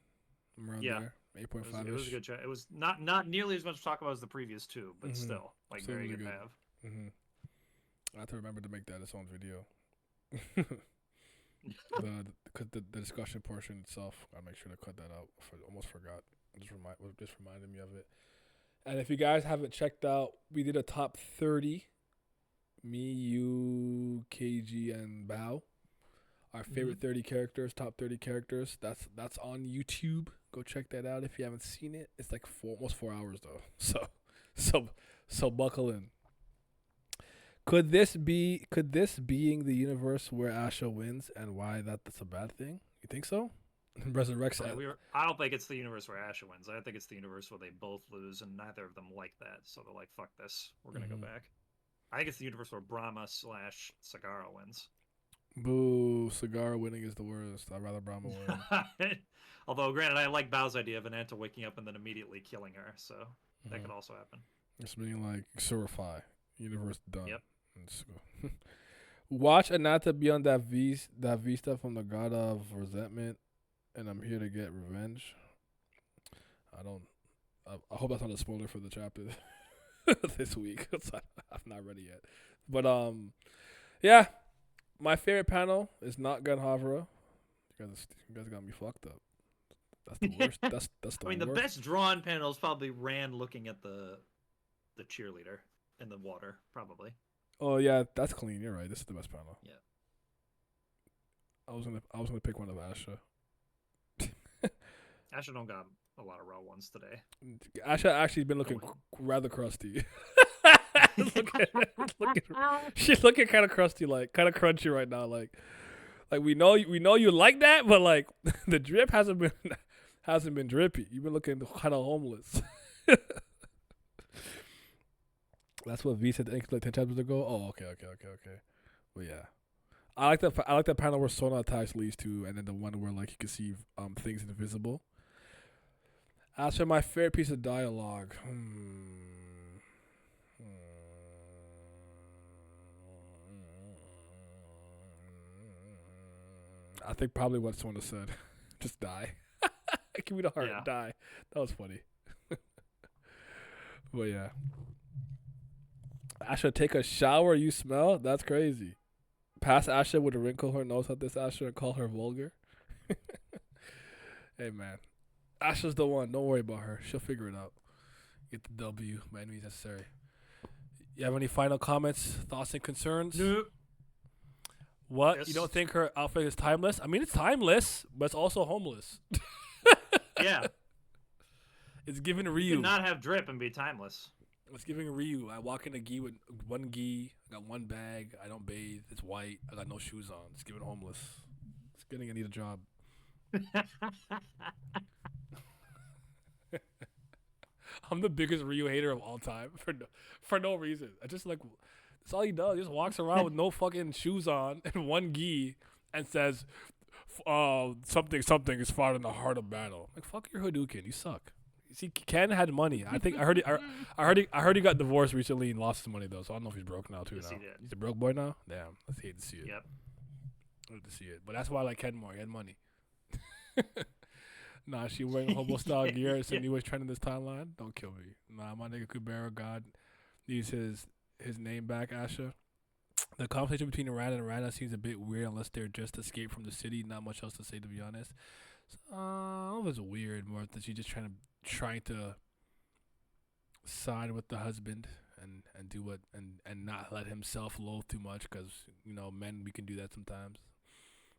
I'm around Yeah. there, 8.5. It was a good chat. It was not nearly as much to talk about as the previous two, but Mhm. still, like, Still very really good to good. have. Mm-hmm. I have to remember to make that its own video. Because the discussion portion itself, I make sure to cut that out. Almost forgot. Just reminded me of it. And if you guys haven't checked out, we did a top 30. Me, you, KG, and Bao. Our favorite 30 characters, top 30 characters. That's on YouTube. Go check that out if you haven't seen it. It's like almost 4 hours though. So buckle in. Could this being the universe where Asha wins, and why that's a bad thing? You think so? Resurrects. I don't think it's the universe where Asha wins. I think it's the universe where they both lose, and neither of them like that. So they're like, "Fuck this, we're gonna go back." I think it's the universe where Brahma/Sagara wins. Boo! Sagara winning is the worst. I'd rather Brahma win. Although, granted, I like Bao's idea of Ananta waking up and then immediately killing her, so that could also happen. It's being like Surify. Universe done. Yep. Let's go. Watch Ananta be on that V stuff from the God of Resentment, and I'm here to get revenge. I hope that's not a spoiler for the chapter this week. I'm not ready yet. But yeah. My favorite panel is not Gunhavra. You guys got me fucked up. That's the worst. That's the worst. I mean, the best drawn panel is probably Rand looking at the cheerleader in the water, probably. Oh yeah, that's clean. You're right. This is the best panel. Yeah. I was gonna pick one of Asha. Asha don't got a lot of raw ones today. Asha actually been looking rather crusty. She's looking kind of crusty, like kind of crunchy right now. Like we know you like that, but like the drip hasn't been drippy. You've been looking kind of homeless. That's what V said like 10 chapters ago. Oh, okay. Well, yeah. I like that panel where Sona attacks leads to, and then the one where like you can see things invisible. As for my favorite piece of dialogue, I think probably what Sona said, just die. Give me the heart, Yeah. die. That was funny. But yeah, Asha, take a shower. You smell? That's crazy. Pass Asha would wrinkle her nose at this Asha and call her vulgar. Hey man, Asha's the one. Don't worry about her. She'll figure it out. Get the W by any means necessary. You have any final comments, thoughts, and concerns? Nope. What? Yes. You don't think her outfit is timeless? I mean, it's timeless, but it's also homeless. Yeah. It's giving You Ryu. could not have drip and be timeless. It's giving Ryu. I walk in a gi with one gi. I got one bag. I don't bathe. It's white. I got no shoes on. It's giving homeless. It's getting I need a job. I'm the biggest Ryu hater of all time for no reason. I just like that's all he does. He just walks around with no fucking shoes on and one gi and says, something is fought in the heart of battle. Like fuck your Hadouken. You suck. See, Ken had money. I think I heard he got divorced recently and lost his money though. So I don't know if he's broke now too. Yes, now he did. He's a broke boy now. Damn, let's hate to see it. Yep. Hate to see it. But that's why I like Ken more. He had money. Nah, she wearing hobo style gear. It's a new trend in this timeline. Don't kill me. Nah, my nigga Kubera God needs his name back. Asha. The conversation between Iran and Rana seems a bit weird unless they're just escaped from the city. Not much else to say, to be honest. So, it was weird more that she's just trying to side with the husband and do what and not let himself loathe too much because men, we can do that sometimes.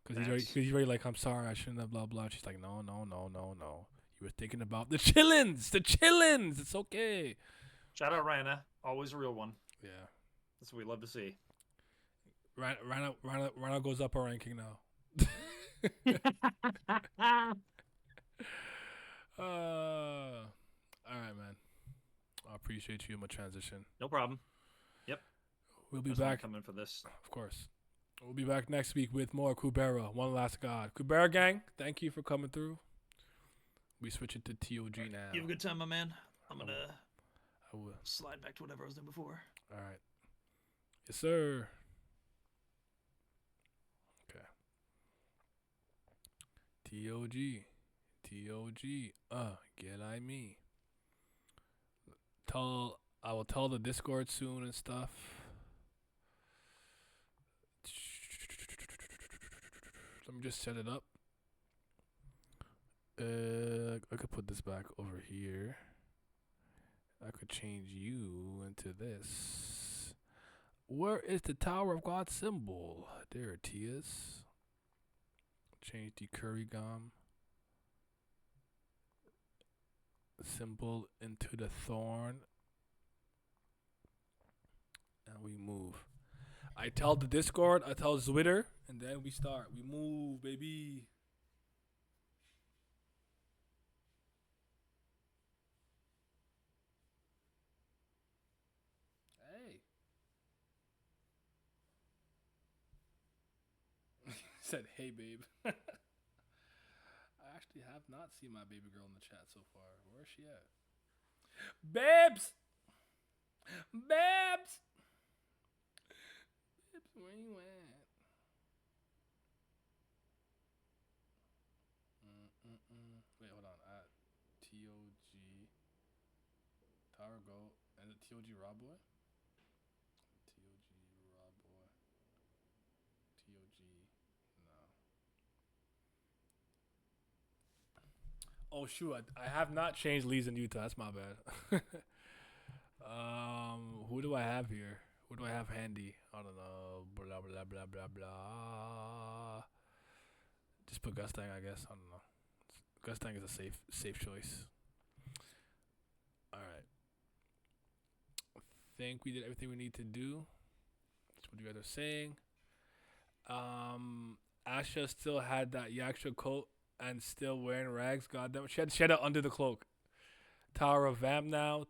Because he's already like, I'm sorry, I shouldn't have, blah blah. And she's like, no. You were thinking about the chillins. It's okay. Shout out Rana, always a real one. Yeah. That's what we love to see. Rana goes up a ranking now. All right, man. I appreciate you in my transition. No problem. Yep. We'll be That's why I'm back. coming for this. Of course. We'll be back next week with more Kubera, One Last God. Kubera gang, thank you for coming through. We switch it to TOG now. You have a good time, my man. I'm going to I will. slide back to whatever I was doing before. All right. Yes, sir. Okay. TOG. Get I me. I will tell the Discord soon and stuff. Let me just set it up. I could put this back over here. I could change you into this. Where is the Tower of God symbol? There it is. Change the Kurigam symbol into the thorn. And we move. I tell the Discord, I tell Zwitter, and then we start. We move, baby. Hey. Said, hey, babe. I actually have not seen my baby girl in the chat so far. Where is she at? Babes! Babes! Babes, where you at? Wait, hold on. At TOG Tower Go and the TOG Rob Boy? TOG Rob Boy. TOG. No. Oh shoot, I have not changed Lee's in Utah. That's my bad. Who do I have here? Who do I have handy? I don't know. Blah blah blah blah blah. Just put Gustang, I guess. I don't know. Gustang is a safe choice. All right. I think we did everything we need to do. That's what you guys are saying. Asha still had that Yaksha coat and still wearing rags. Goddamn, she had it under the cloak. Tower of Vaam now.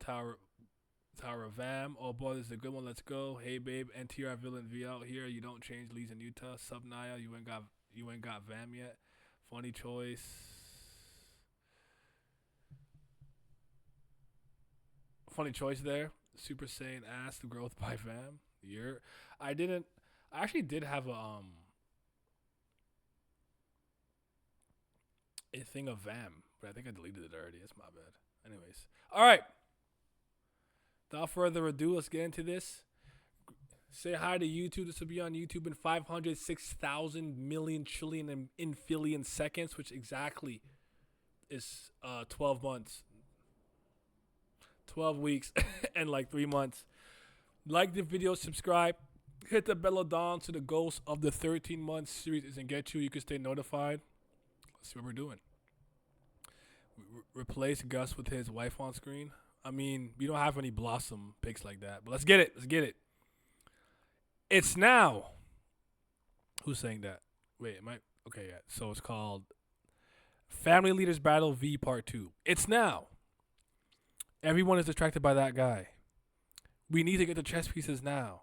Tower Vaam. Oh boy, this is a good one. Let's go. Hey babe, NTR villain V out here. You don't change leads in Utah. Sub Naya, you ain't got Vaam yet. Funny choice. Funny choice there. Super Saiyan ass the growth by Vaam. I didn't. I actually did have a thing of Vaam, but I think I deleted it already. It's my bad. Anyways, all right. Without further ado, let's get into this. Say hi to YouTube. This will be on YouTube in 506,000 million trillion and infillion seconds, which exactly is 12 months, 12 weeks, and like 3 months. Like the video, subscribe, hit the bell down so the ghost of the 13-month series doesn't get you. You can stay notified. Let's see what we're doing. Replace Gus with his wife on screen. I mean, we don't have any Blossom pics like that, but let's get it. Let's get it. It's now. Who's saying that? Wait, am I? Okay, yeah. So it's called Family Leaders Battle V Part 2. It's now. Everyone is distracted by that guy. We need to get the chess pieces now.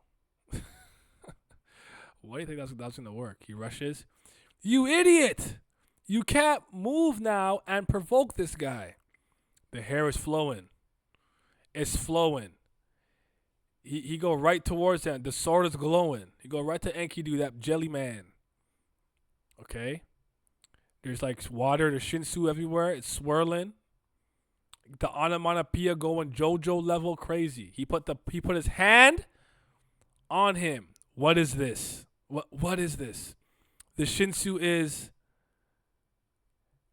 Why do you think that's going to work? He rushes. You idiot! You can't move now and provoke this guy. The hair is flowing. It's flowing. He go right towards him. The sword is glowing. He go right to Enkidu, that jelly man. Okay. There's like water. There's Shinsu everywhere. It's swirling. The onomatopoeia going JoJo level crazy. He put his hand on him. What is this? What is this? The Shinsu is.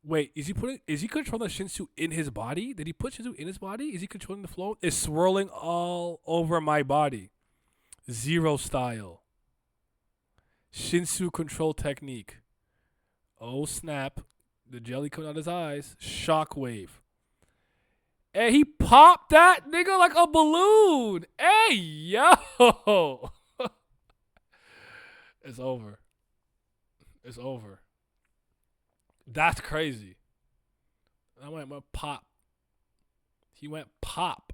Wait, is he controlling the Shinsu in his body? Did he put Shinsu in his body? Is he controlling the flow? It's swirling all over my body. Zero style. Shinsu control technique. Oh snap. The jelly coming out his eyes. Shockwave. Hey, he popped that nigga like a balloon. Hey, yo. It's over. It's over. That's crazy. I went pop. He went pop.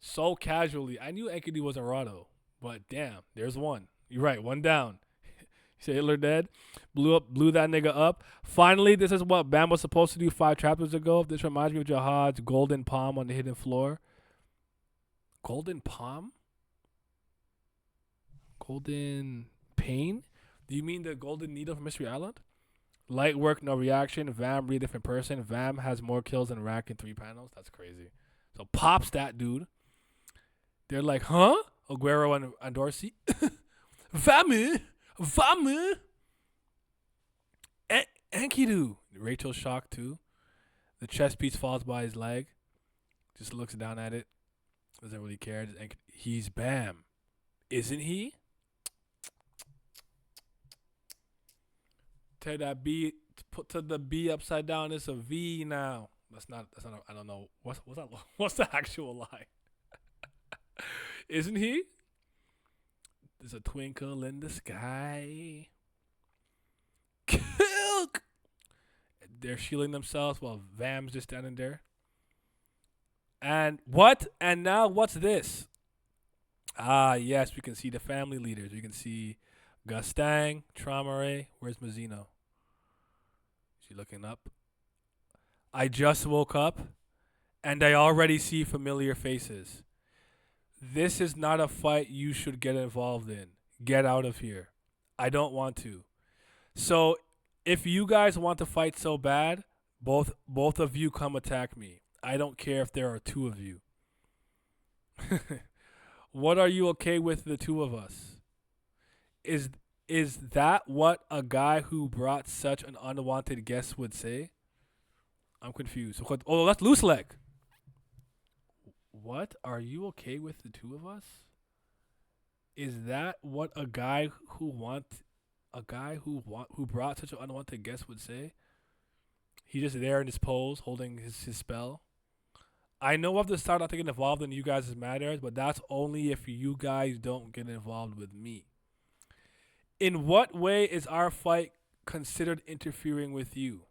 So casually. I knew Enkidu was a Rado, but damn, there's one. You're right, one down. You say Hitler dead? Blew that nigga up. Finally, this is what Bam was supposed to do 5 chapters ago. This reminds me of Jihad's golden palm on the hidden floor. Golden palm? Golden pain? Do you mean the golden needle from Mystery Island? Light work, no reaction. Vaam, really different person. Vaam has more kills than Rack in 3 panels. That's crazy. So pops that dude. They're like, huh? Aguero and Dorsey. Vaam. Enkidu. Rachel's shocked too. The chess piece falls by his leg. Just looks down at it. Doesn't really care. He's Bam. Isn't he? Tear that B, put to the B upside down. It's a V now. That's not. I don't know. What's that? What's the actual line? Isn't he? There's a twinkle in the sky. They're shielding themselves while Vam's just standing there. And what? And now what's this? Ah, yes, we can see the family leaders. We can see Gustang, Traumare. Where's Mazzino? She looking up. I just woke up, and I already see familiar faces. This is not a fight you should get involved in. Get out of here. I don't want to. So, if you guys want to fight so bad, both of you come attack me. I don't care if there are 2 of you. What are you okay with the 2 of us? Is that what a guy who brought such an unwanted guest would say? I'm confused. Oh, that's loose leg. What? Are you okay with the 2 of us? Is that what a guy who brought such an unwanted guest would say? He just there in his pose, holding his spell. I know of the start not to get involved in you guys' matters, but that's only if you guys don't get involved with me. In what way is our fight considered interfering with you?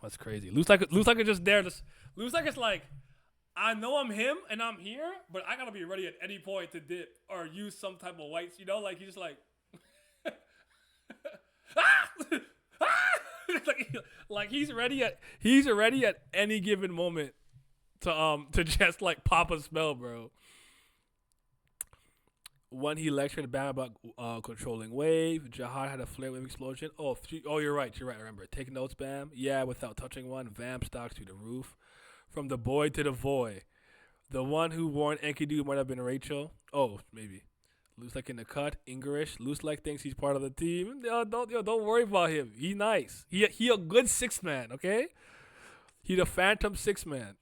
That's crazy. Looks like it's just there. Looks like it's like I know I'm him and I'm here, but I gotta be ready at any point to dip or use some type of whites. You know, like he's just like, ah! Ah! like he's ready at any given moment to just like pop a spell, bro. When he lectured Bam about controlling wave, Jihad had a flare wave explosion. Oh, you're right. You're right. Remember, take notes, Bam. Yeah, without touching one, Vaam stocks through the roof. From the boy to the void. The one who warned Enkidu might have been Rachel. Oh, maybe. Loose like in the cut, Ingerish. Loose like thinks he's part of the team. Don't worry about him. He's nice. He a good 6-man, okay? He the phantom 6-man.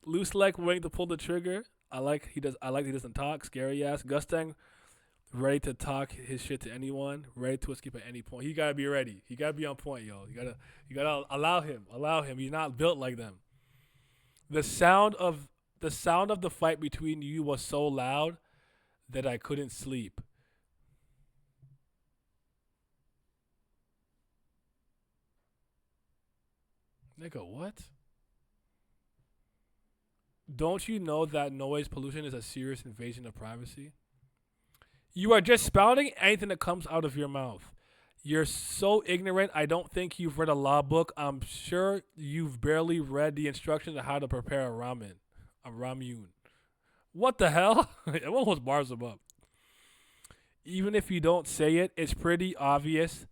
Loose like waiting to pull the trigger. I like he doesn't talk. Scary ass. Gustang ready to talk his shit to anyone. Ready to escape at any point. He gotta be ready. He gotta be on point, yo. You gotta allow him. Allow him. He's not built like them. The sound of the fight between you was so loud that I couldn't sleep. Nigga, what? Don't you know that noise pollution is a serious invasion of privacy? You are just spouting anything that comes out of your mouth. You're so ignorant, I don't think you've read a law book. I'm sure you've barely read the instructions on how to prepare a ramen. A ramyun. What the hell? Everyone was bars them up. Even if you don't say it, it's pretty obvious.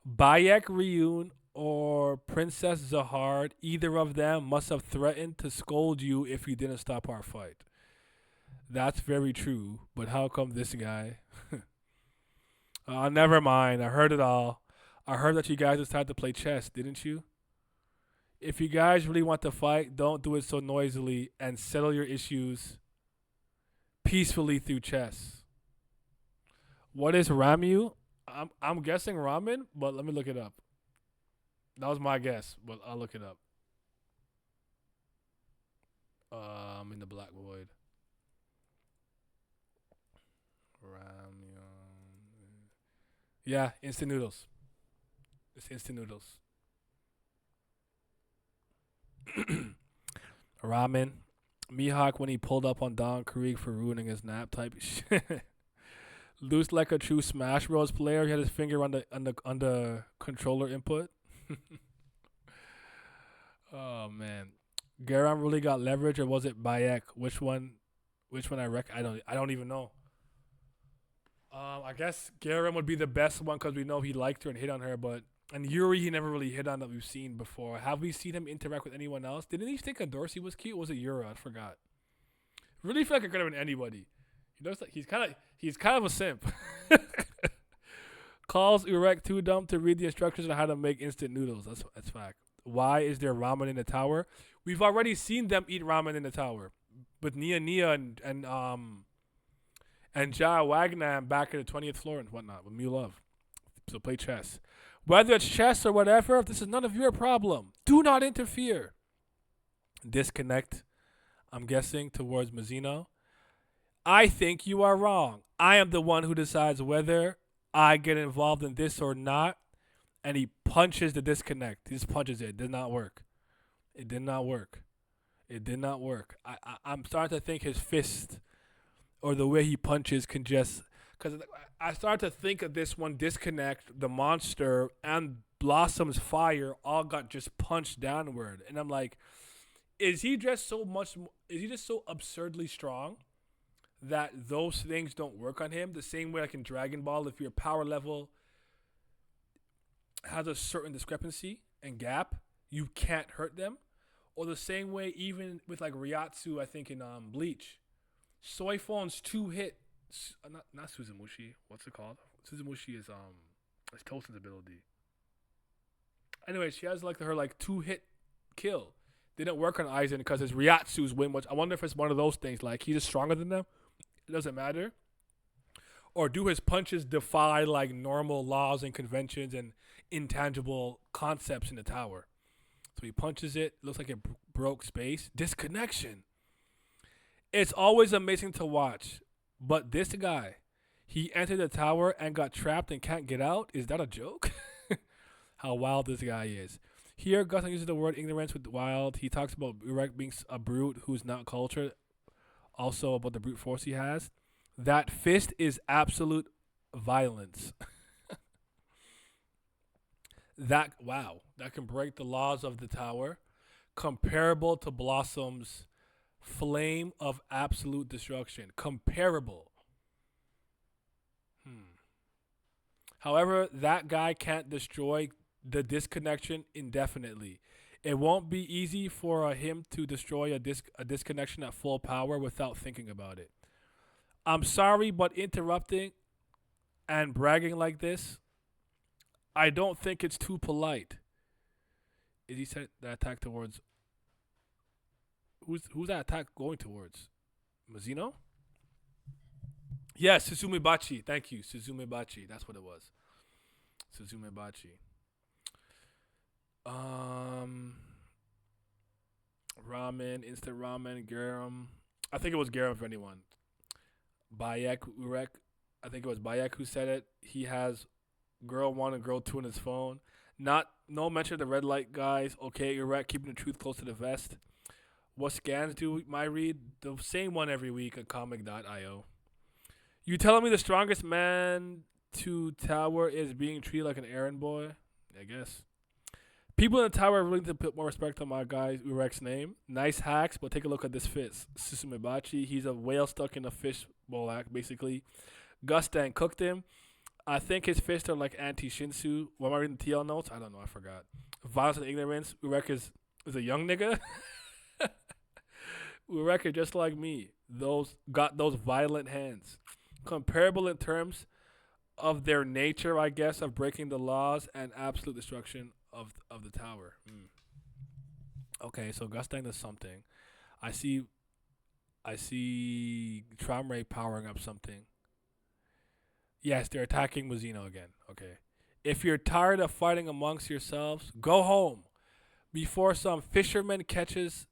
Bayek Ryun or Princess Zahard, either of them must have threatened to scold you if you didn't stop our fight. That's very true, but how come this guy? Never mind. I heard it all. I heard that you guys decided to play chess, didn't you? If you guys really want to fight, don't do it so noisily and settle your issues peacefully through chess. What is Ramu? I'm guessing ramen, but let me look it up. That was my guess, but I'll look it up. I'm in the black void. Ramyun. Yeah, instant noodles. It's instant noodles. Ramen. Mihawk when he pulled up on Don Krieg for ruining his nap type shit. Loose like a true Smash Bros. Player. He had his finger on the controller input. Oh man, Garam really got leverage, or was it Bayek? Which one? I don't even know. I guess Garam would be the best one because we know he liked her and hit on her, and Yuri he never really hit on that we've seen before. Have we seen him interact with anyone else? Didn't he think Dorsey was cute? Or was it Yuri? I forgot. Really feel like it could have been anybody. He looks like he's kind of a simp. Calls Urek too dumb to read the instructions on how to make instant noodles. That's fact. Why is there ramen in the tower? We've already seen them eat ramen in the tower with Nia and Ja Wagner back at the 20th floor and whatnot with Mew Love. So play chess. Whether it's chess or whatever, this is none of your problem. Do not interfere. Disconnect, I'm guessing, towards Mazzino. I think you are wrong. I am the one who decides whether I get involved in this or not. And he punches the disconnect. He just punches it. It did not work. It did not work. It did not work. I'm starting to think his fist or the way he punches can just... Because I started to think of this one disconnect, the monster, and Blossom's fire all got just punched downward. And I'm like, is he just so absurdly strong that those things don't work on him? The same way like in Dragon Ball, if your power level has a certain discrepancy and gap, you can't hurt them. Or the same way even with like Ryatsu, I think in Bleach. Soifon's 2-hit, not Suzumushi, what's it called? Suzumushi is it's Tosen's ability. Anyway, she has like her 2-hit kill. Didn't work on Aizen because his Ryatsu's win, which I wonder if it's one of those things, like he's just stronger than them. It doesn't matter. Or do his punches defy like normal laws and conventions and intangible concepts in the tower? So he punches it. Looks like it broke space. Disconnection. It's always amazing to watch. But this guy, he entered the tower and got trapped and can't get out. Is that a joke? How wild this guy is. Here, Gustin uses the word ignorance with wild. He talks about Urek being a brute who's not cultured. Also about the brute force he has. That fist is absolute violence. That can break the laws of the tower, comparable to Blossom's flame of absolute destruction. Comparable. However, that guy can't destroy the disconnection indefinitely. It won't be easy for him to destroy a disconnection at full power without thinking about it. I'm sorry, but interrupting and bragging like this, I don't think it's too polite. Is he sent that attack towards? Who's that attack going towards? Mazino? Yes, Suzume Bachi. Thank you, Suzume Bachi. That's what it was. Suzume Bachi. Ramen, instant ramen, garum. I think it was garum for anyone. Bayek Urek. I think it was Bayek who said it. He has girl 1 and girl 2 on his phone. No mention of the red light guys. Okay, Urek, keeping the truth close to the vest. What scans do my read? The same one every week at comic.io. You telling me the strongest man to tower is being treated like an errand boy? I guess. People in the tower are willing to put more respect on my guy Urek's name. Nice hacks, but take a look at this fist. Susumebachi, he's a whale stuck in a fish bowl act, basically. Gustan cooked him. I think his fists are like anti-Shinsu. What am I reading the TL notes? I don't know, I forgot. Violence and ignorance. Urek is a young nigga. Urek is just like me. Got those violent hands. Comparable in terms of their nature, I guess, of breaking the laws and absolute destruction of the tower. Okay, so Gustang does something. I see Tramray powering up something. Yes, they're attacking Muzino again. Okay. If you're tired of fighting amongst yourselves, go home before some fisherman catches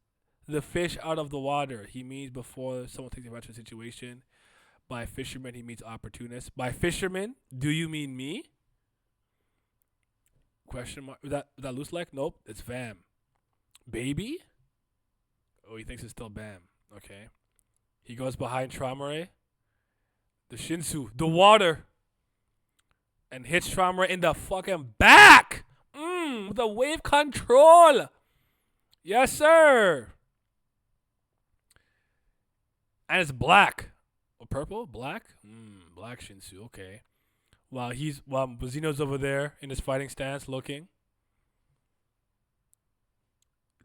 the fish out of the water. He means before someone takes advantage of the situation. By fisherman, he means opportunist. By fisherman, do you mean me? Question mark. Is that loose leg? Nope. It's Vaam. Baby? Oh, he thinks it's still Bam. Okay. He goes behind Tramare. The Shinsu. The water. And hits Tramare in the fucking back. The wave control. Yes, sir. And it's black. Oh, purple? Black? Black Shinsu. Okay. While Buzino's over there in his fighting stance looking.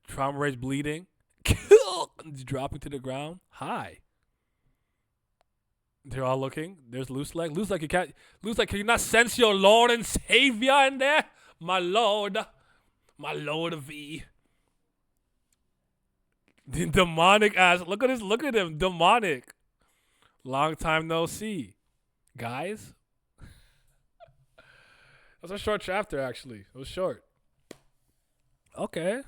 Trauma's bleeding. He's dropping to the ground. Hi. They're all looking. There's Loose Leg. Loose Leg, can you not sense your Lord and Savior in there? My Lord. My Lord of V. The demonic ass. Look at him. Demonic. Long time no see. Guys. That's a short chapter, actually. It was short. Okay.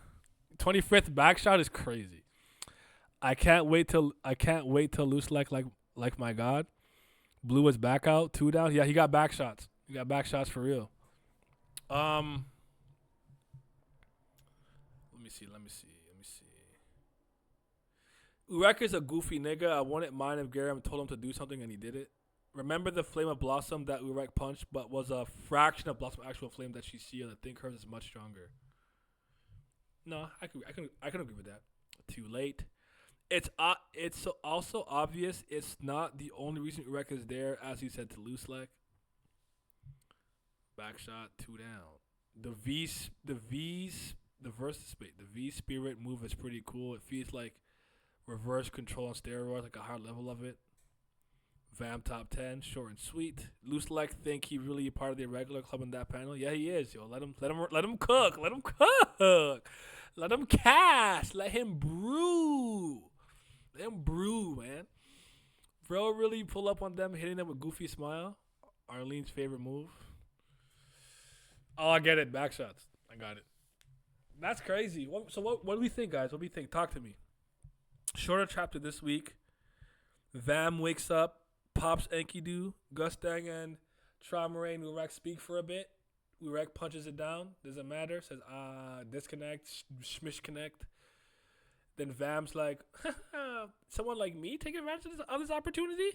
25th back shot is crazy. I can't wait till Loose Leg like my God. Blew his back out. 2 down. Yeah, he got back shots. He got back shots for real. Let me see. Urek is a goofy nigga. I wouldn't mind if Garam told him to do something and he did it. Remember the flame of Blossom that Urek punched, but was a fraction of Blossom's actual flame that she sealed. I think hers is much stronger. No, I can agree with that. Too late. It's also obvious it's not the only reason Urek is there, as he said to Loose Leg. Back shot, 2 down. The V Spirit move is pretty cool. It feels like reverse control on steroids, like a high level of it. Vaam top 10, short and sweet. Loose Leg think he really a part of the irregular club in that panel. Yeah, he is, yo. Let him cook. Let him cook. Let him cast. Let him brew. Let him brew, man. Bro really pull up on them, hitting them with goofy smile. Arlene's favorite move. Oh, I get it. Back shots. I got it. That's crazy. What do we think, guys? What do we think? Talk to me. Shorter chapter this week. Vaam wakes up, pops Enkidu, Gustang and Tramare and Urek speak for a bit. Urek punches it down. Doesn't matter. Says disconnect, smish connect. Then Vam's like, someone like me take advantage of this opportunity,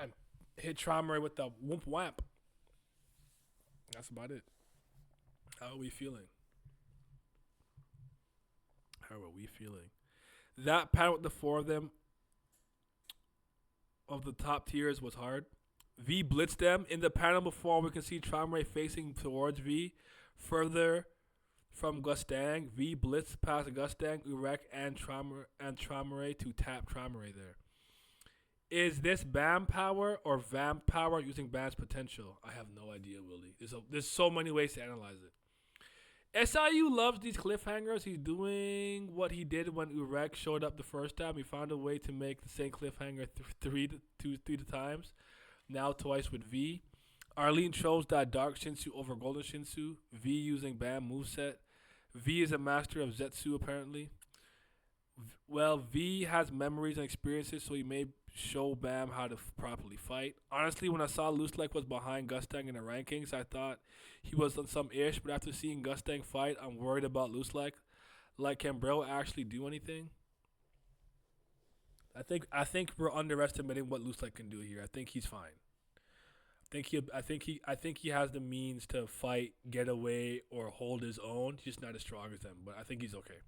and hit Traumare with the whoop whap. That's about it. How are we feeling? How are we feeling? That panel with the four of them of the top tiers was hard. V blitzed them. In the panel before, we can see Traumare facing towards V. Further from Gustang, V blitzed past Gustang, Urek, and Traumare to tap Traumare there. Is this BAM power or VAM power using BAM's potential? I have no idea, Willie. There's so many ways to analyze it. SIU loves these cliffhangers. He's doing what he did when Urek showed up the first time. He found a way to make the same cliffhanger three times. Now twice with V. Arlene chose that Dark Shinsu over Golden Shinsu. V using BAM moveset. V is a master of Zetsu apparently. Well, V has memories and experiences, so he may show BAM how to properly fight. Honestly, when I saw Lustek was behind Gustang in the rankings, I thought he was on some ish, but after seeing Gustang fight, I'm worried about Lustek. Like, can Bro actually do anything? I think we're underestimating what Lustek can do here. I think he's fine. I think he has the means to fight, get away, or hold his own. He's just not as strong as them, but I think he's okay.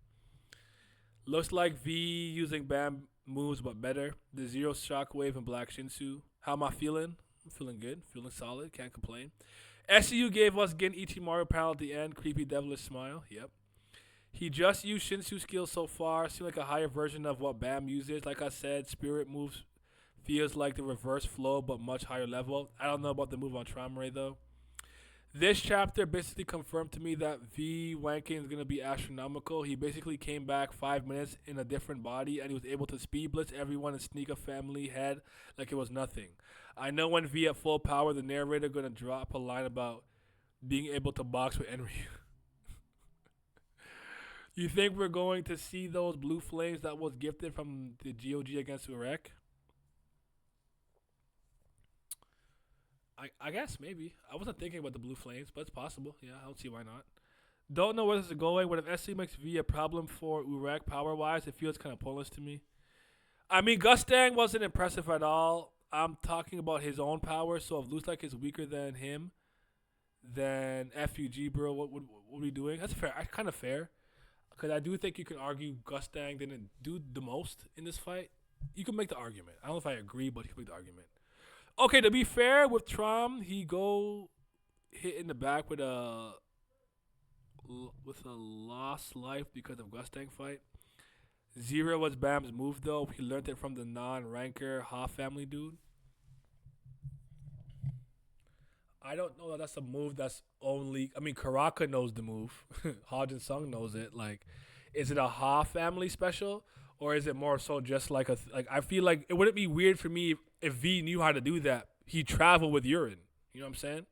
Looks like V using BAM moves, but better. The Zero Shockwave and Black Shinsu. How am I feeling? I'm feeling good. Feeling solid. Can't complain. SCU gave us Gin Ichimaru panel at the end. Creepy devilish smile. Yep. He just used Shinsu skills so far. Seemed like a higher version of what BAM uses. Like I said, Spirit moves feels like the reverse flow, but much higher level. I don't know about the move on Traumare, though. This chapter basically confirmed to me that V wanking is going to be astronomical. He basically came back 5 minutes in a different body, and he was able to speed blitz everyone and sneak a family head like it was nothing. I know when V at full power, the narrator going to drop a line about being able to box with Enryu. You think we're going to see those blue flames that was gifted from the GOG against Urek? I guess, maybe. I wasn't thinking about the blue flames, but it's possible. Yeah, I don't see why not. Don't know where this is going, but if SC makes V a problem for Urek power-wise, it feels kind of pointless to me. I mean, Gustang wasn't impressive at all. I'm talking about his own power, so if Lustek is weaker than him, then FUG, bro, what are we doing? That's fair. Kind of fair. Because I do think you can argue Gustang didn't do the most in this fight. You can make the argument. I don't know if I agree, but you can make the argument. Okay, to be fair, with Trom, he go hit in the back with a lost life because of Gustang fight. Zero was Bam's move, though. He learned it from the non-ranker Ha family dude. I don't know that that's a move that's only... I mean, Karaka knows the move. Hajin Sung knows it. Like, is it a Ha family special? Or is it more so just like a... Like, I feel like it wouldn't be weird for me if V knew how to do that. He traveled with urine. You know what I'm saying?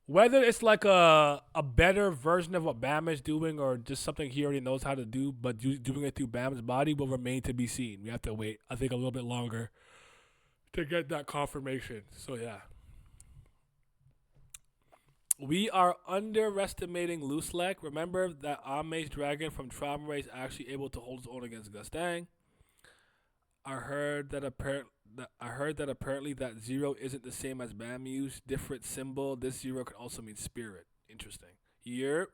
Whether it's like a better version of what Bam is doing or just something he already knows how to do, but doing it through Bam's body will remain to be seen. We have to wait, I think, a little bit longer to get that confirmation. So, yeah. We are underestimating Lustek. Remember that Ame's dragon from Traumare is actually able to hold his own against Gustang. I heard that apparently that Zero isn't the same as Bam used. Different symbol. This Zero can also mean spirit. Interesting. Here.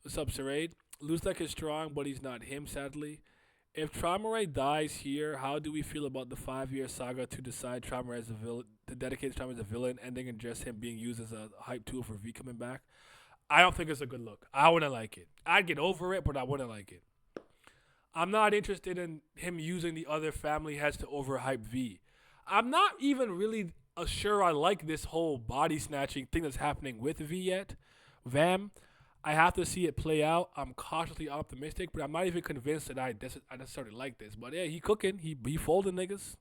What's up, Sarade? Lustek is strong, but he's not him, sadly. If Traumare dies here, how do we feel about the 5-year saga to decide Traumare as a villain, to dedicate Traumare as a villain, ending in just him being used as a hype tool for V coming back? I don't think it's a good look. I wouldn't like it. I'd get over it, but I wouldn't like it. I'm not interested in him using the other family heads to overhype V. I'm not even really sure I like this whole body snatching thing that's happening with V yet. Vam. I have to see it play out. I'm cautiously optimistic, but I'm not even convinced that I necessarily like this. But yeah, he cooking. He folding niggas.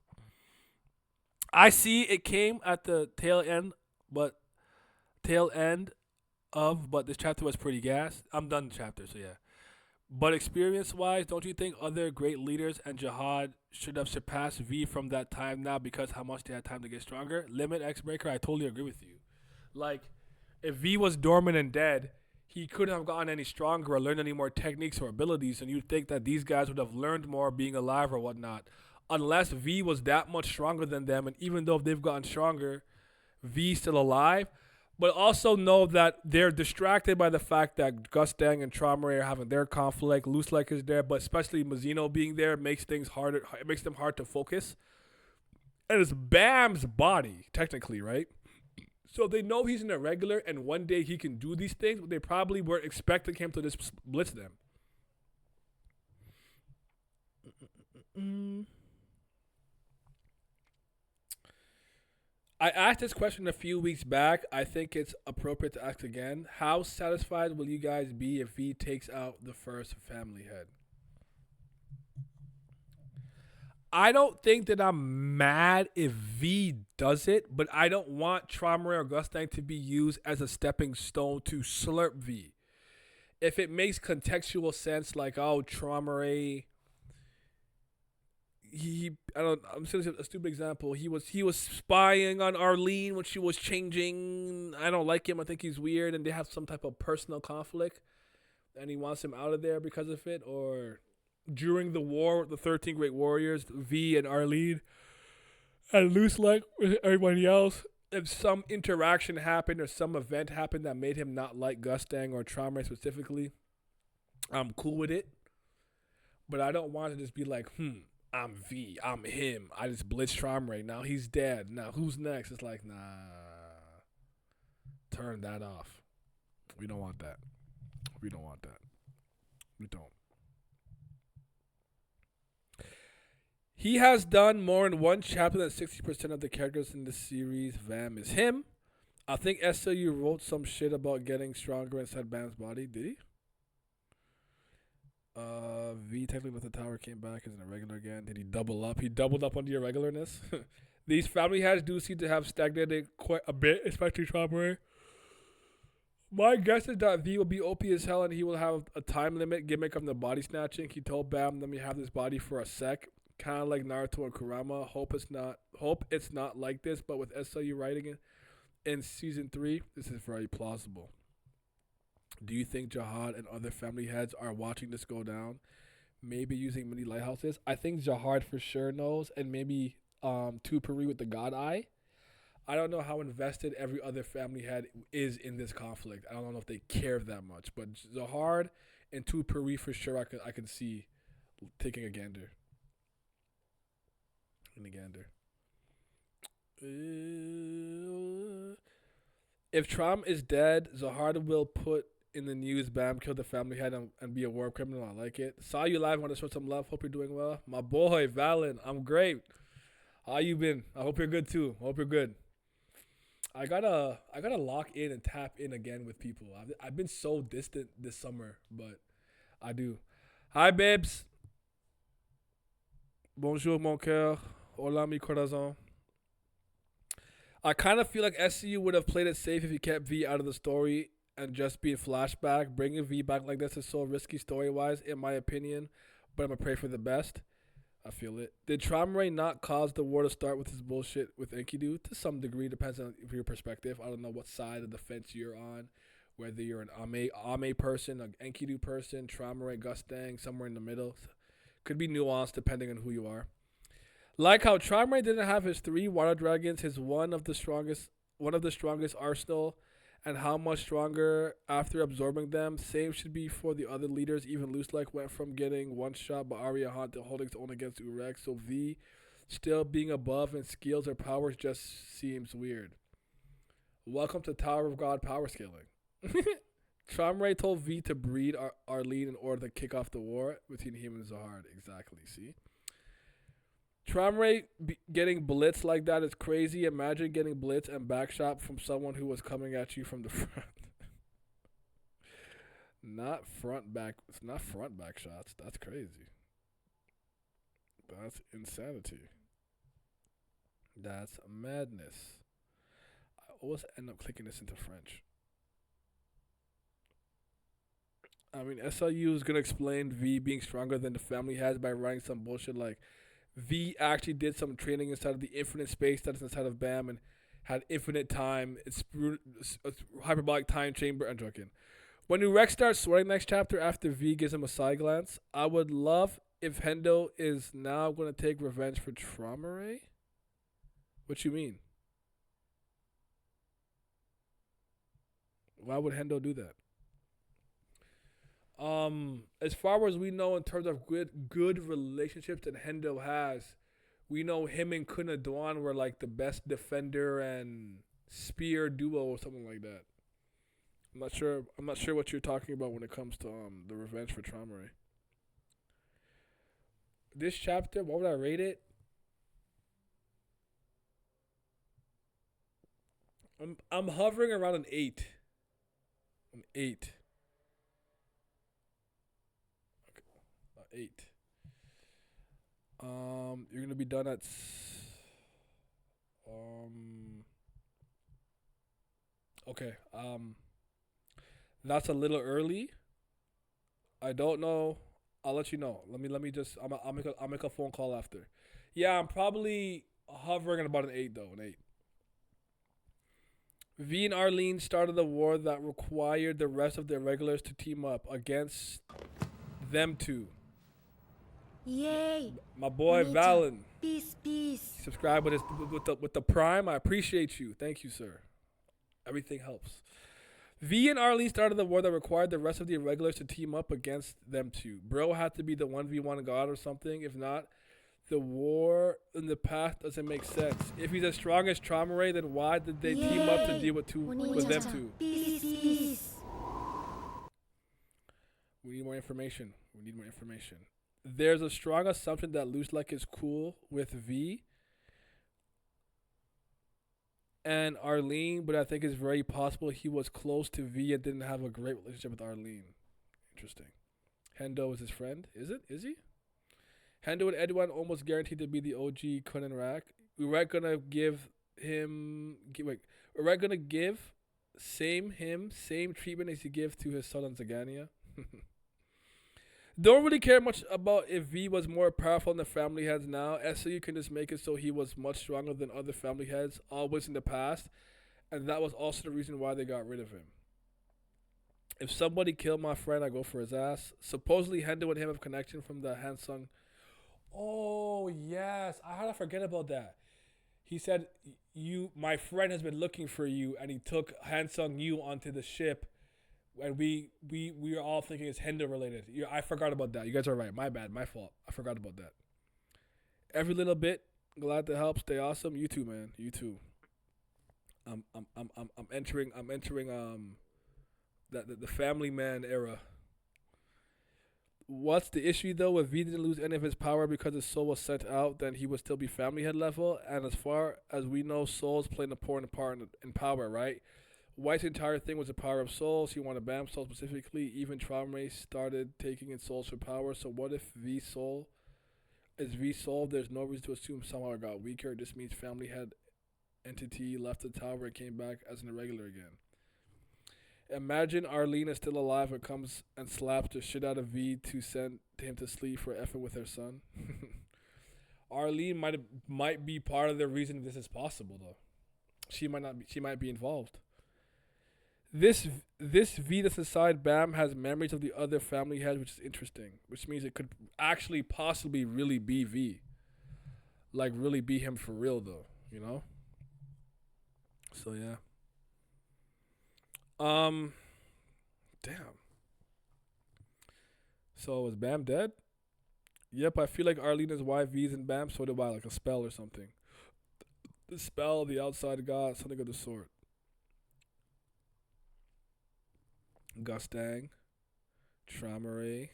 I see it came at the tail end of, but this chapter was pretty gas. I'm done the chapter, so yeah. But experience-wise, don't you think other great leaders and Jihad should have surpassed V from that time now because how much they had time to get stronger? Limit X-Breaker, I totally agree with you. Like, if V was dormant and dead, he couldn't have gotten any stronger or learned any more techniques or abilities, and you'd think that these guys would have learned more being alive or whatnot. Unless V was that much stronger than them, and even though they've gotten stronger, V's still alive. But also know that they're distracted by the fact that Gustang and Traumer are having their conflict. Loose Like is there, but especially Mazzino being there makes things harder. It makes them hard to focus. And it's Bam's body, technically, right? So they know he's an irregular, and one day he can do these things, but they probably weren't expecting him to just blitz them. I asked this question a few weeks back. I think it's appropriate to ask again. How satisfied will you guys be if he takes out the first family head? I don't think that I'm mad if V does it, but I don't want Traumare or Gustang to be used as a stepping stone to slurp V. If it makes contextual sense, like, oh, Traumare, I'm just gonna say a stupid example. He was spying on Arlene when she was changing. I don't like him. I think he's weird, and they have some type of personal conflict, and he wants him out of there because of it. Or during the war with the 13 Great Warriors, V and Arlene, and Loose Like with everybody else, if some interaction happened or some event happened that made him not like Gustang or Traumare specifically, I'm cool with it. But I don't want to just be like, I'm V, I'm him. I just blitzed Traumare. Now he's dead. Now who's next? It's like, nah. Turn that off. We don't want that. We don't want that. We don't. He has done more in one chapter than 60% of the characters in this series. Vaam is him. I think SLU wrote some shit about getting stronger inside Vaam's body. Did he? V technically with the tower came back as an irregular again. Did he double up? He doubled up on the irregularness. These family heads do seem to have stagnated quite a bit, especially Traumare. My guess is that V will be OP as hell and he will have a time limit gimmick of the body snatching. He told Bam, let me have this body for a sec. Kind of like Naruto and Kurama. Hope it's not like this, but with SLU writing it in season 3, this is very plausible. Do you think Jihad and other family heads are watching this go down? Maybe using mini lighthouses? I think Jihad for sure knows, and maybe Tupari with the God Eye. I don't know how invested every other family head is in this conflict. I don't know if they care that much, but Jihad and Tupari for sure I can see taking a gander. If Trom is dead, Zahard will put in the news, Bam killed the family head and be a war criminal. I like it. Saw you live. Want to show some love. Hope you're doing well. My boy, Valen. I'm great. How you been? I hope you're good too. Hope you're good. I gotta lock in and tap in again with people. I've been so distant this summer, but I do. Hi, babes. Bonjour, mon cœur. Hola, mi corazón. I kind of feel like SCU would have played it safe if he kept V out of the story and just be a flashback. Bringing V back like this is so risky story-wise, in my opinion, but I'm going to pray for the best. I feel it. Did Traumare not cause the war to start with his bullshit with Enkidu? To some degree, depends on your perspective. I don't know what side of the fence you're on, whether you're an Ame person, an Enkidu person, Traumare, Gustang, somewhere in the middle. Could be nuanced depending on who you are. Like how Traumare didn't have his 3 water dragons, his one of the strongest arsenal, and how much stronger after absorbing them. Same should be for the other leaders. Even Loose Like went from getting one shot by Arya Hunt to holding his own against Urek. So V still being above in skills or powers just seems weird. Welcome to Tower of God power scaling. Traumare told V to breed Arlene in order to kick off the war between him and Zahard. Exactly, see? Traumare getting blitz like that is crazy. Imagine getting blitz and backshot from someone who was coming at you from the front. It's not front back shots. That's crazy. That's insanity. That's madness. I always end up clicking this into French. I mean, SLU is going to explain V being stronger than the family has by writing some bullshit like V actually did some training inside of the infinite space that is inside of Bam and had infinite time. It's hyperbolic time chamber. I'm joking. When Rex starts sweating next chapter after V gives him a side glance, I would love if Hendo is now going to take revenge for Traumare. What you mean? Why would Hendo do that? As far as we know in terms of good relationships that Hendo has, we know him and Kuna Dwan were like the best defender and spear duo or something like that. I'm not sure what you're talking about when it comes to the revenge for Traumare. This chapter, what would I rate it? I'm hovering around an 8. An 8. Okay. 8. You're gonna be done at okay. That's a little early. I don't know. I'll let you know. Let me just. I'll make a phone call after. Yeah, I'm probably hovering at about an 8 though. An 8. V and Arlene started a war that required the rest of their regulars to team up against them two. Yay! My boy Ninja. Valen. Peace. Subscribe with the Prime. I appreciate you. Thank you, sir. Everything helps. V and Arlene started the war that required the rest of the irregulars to team up against them two. Bro had to be the 1v1 god or something. If not, the war in the past doesn't make sense. If he's as strong as Traumare, then why did they team up to deal with them two? Peace. We need more information. There's a strong assumption that Loose Like is cool with V and Arlene, but I think it's very possible he was close to V and didn't have a great relationship with Arlene. Interesting. Hendo is his friend. Is it? Is he? Hendo and Edwin almost guaranteed to be the OG Kun and Rack. We were gonna give him. We're gonna give same treatment as he give to his son on Zagania. Don't really care much about if V was more powerful than the family heads now. SCU can just make it so he was much stronger than other family heads, always in the past, and that was also the reason why they got rid of him. If somebody killed my friend, I go for his ass. Supposedly, Hendo and him have connection from the Hansung. Oh yes, I had to forget about that. He said, my friend has been looking for you, and he took Hansung Yu onto the ship. And we are all thinking it's Hendo related. I forgot about that. You guys are right. My bad. My fault. I forgot about that. Every little bit. Glad to help. Stay awesome. You too, man. You too. I'm entering the family man era. What's the issue though? If V didn't lose any of his power because his soul was sent out, then he would still be family head level. And as far as we know, souls play an important part in power, right? White's entire thing was the power of souls. He wanted Bam soul specifically. Even Traumare started taking in souls for power. So what if V soul is V soul? There's no reason to assume somehow it got weaker. This means family head entity left the tower and came back as an irregular again. Imagine Arlene is still alive and comes and slaps the shit out of V to send him to sleep for effing with her son. Arlene might be part of the reason this is possible though. She might be involved. This V that's inside Bam has memories of the other family heads, which is interesting. Which means it could actually possibly really be V. Like really be him for real though, you know? So yeah. Damn. So is Bam dead? Yep, I feel like Arlene is why V's in Bam, so do I, like a spell or something. The spell, the outside god, something of the sort. Gustang, Traumare,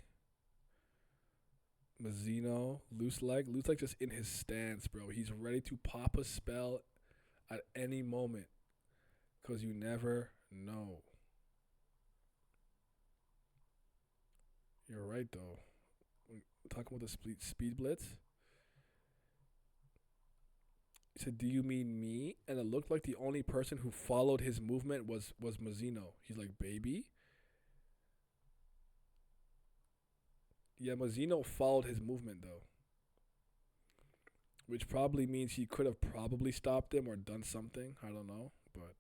Mazzino, Loose Like just in his stance, bro. He's ready to pop a spell at any moment, cause you never know. You're right though. Talking about the speed blitz. He said, "Do you mean me?" And it looked like the only person who followed his movement was Mazzino. He's like, "Baby." Yeah, Mazzino followed his movement, though. which probably means he could have probably stopped him or done something. I don't know, but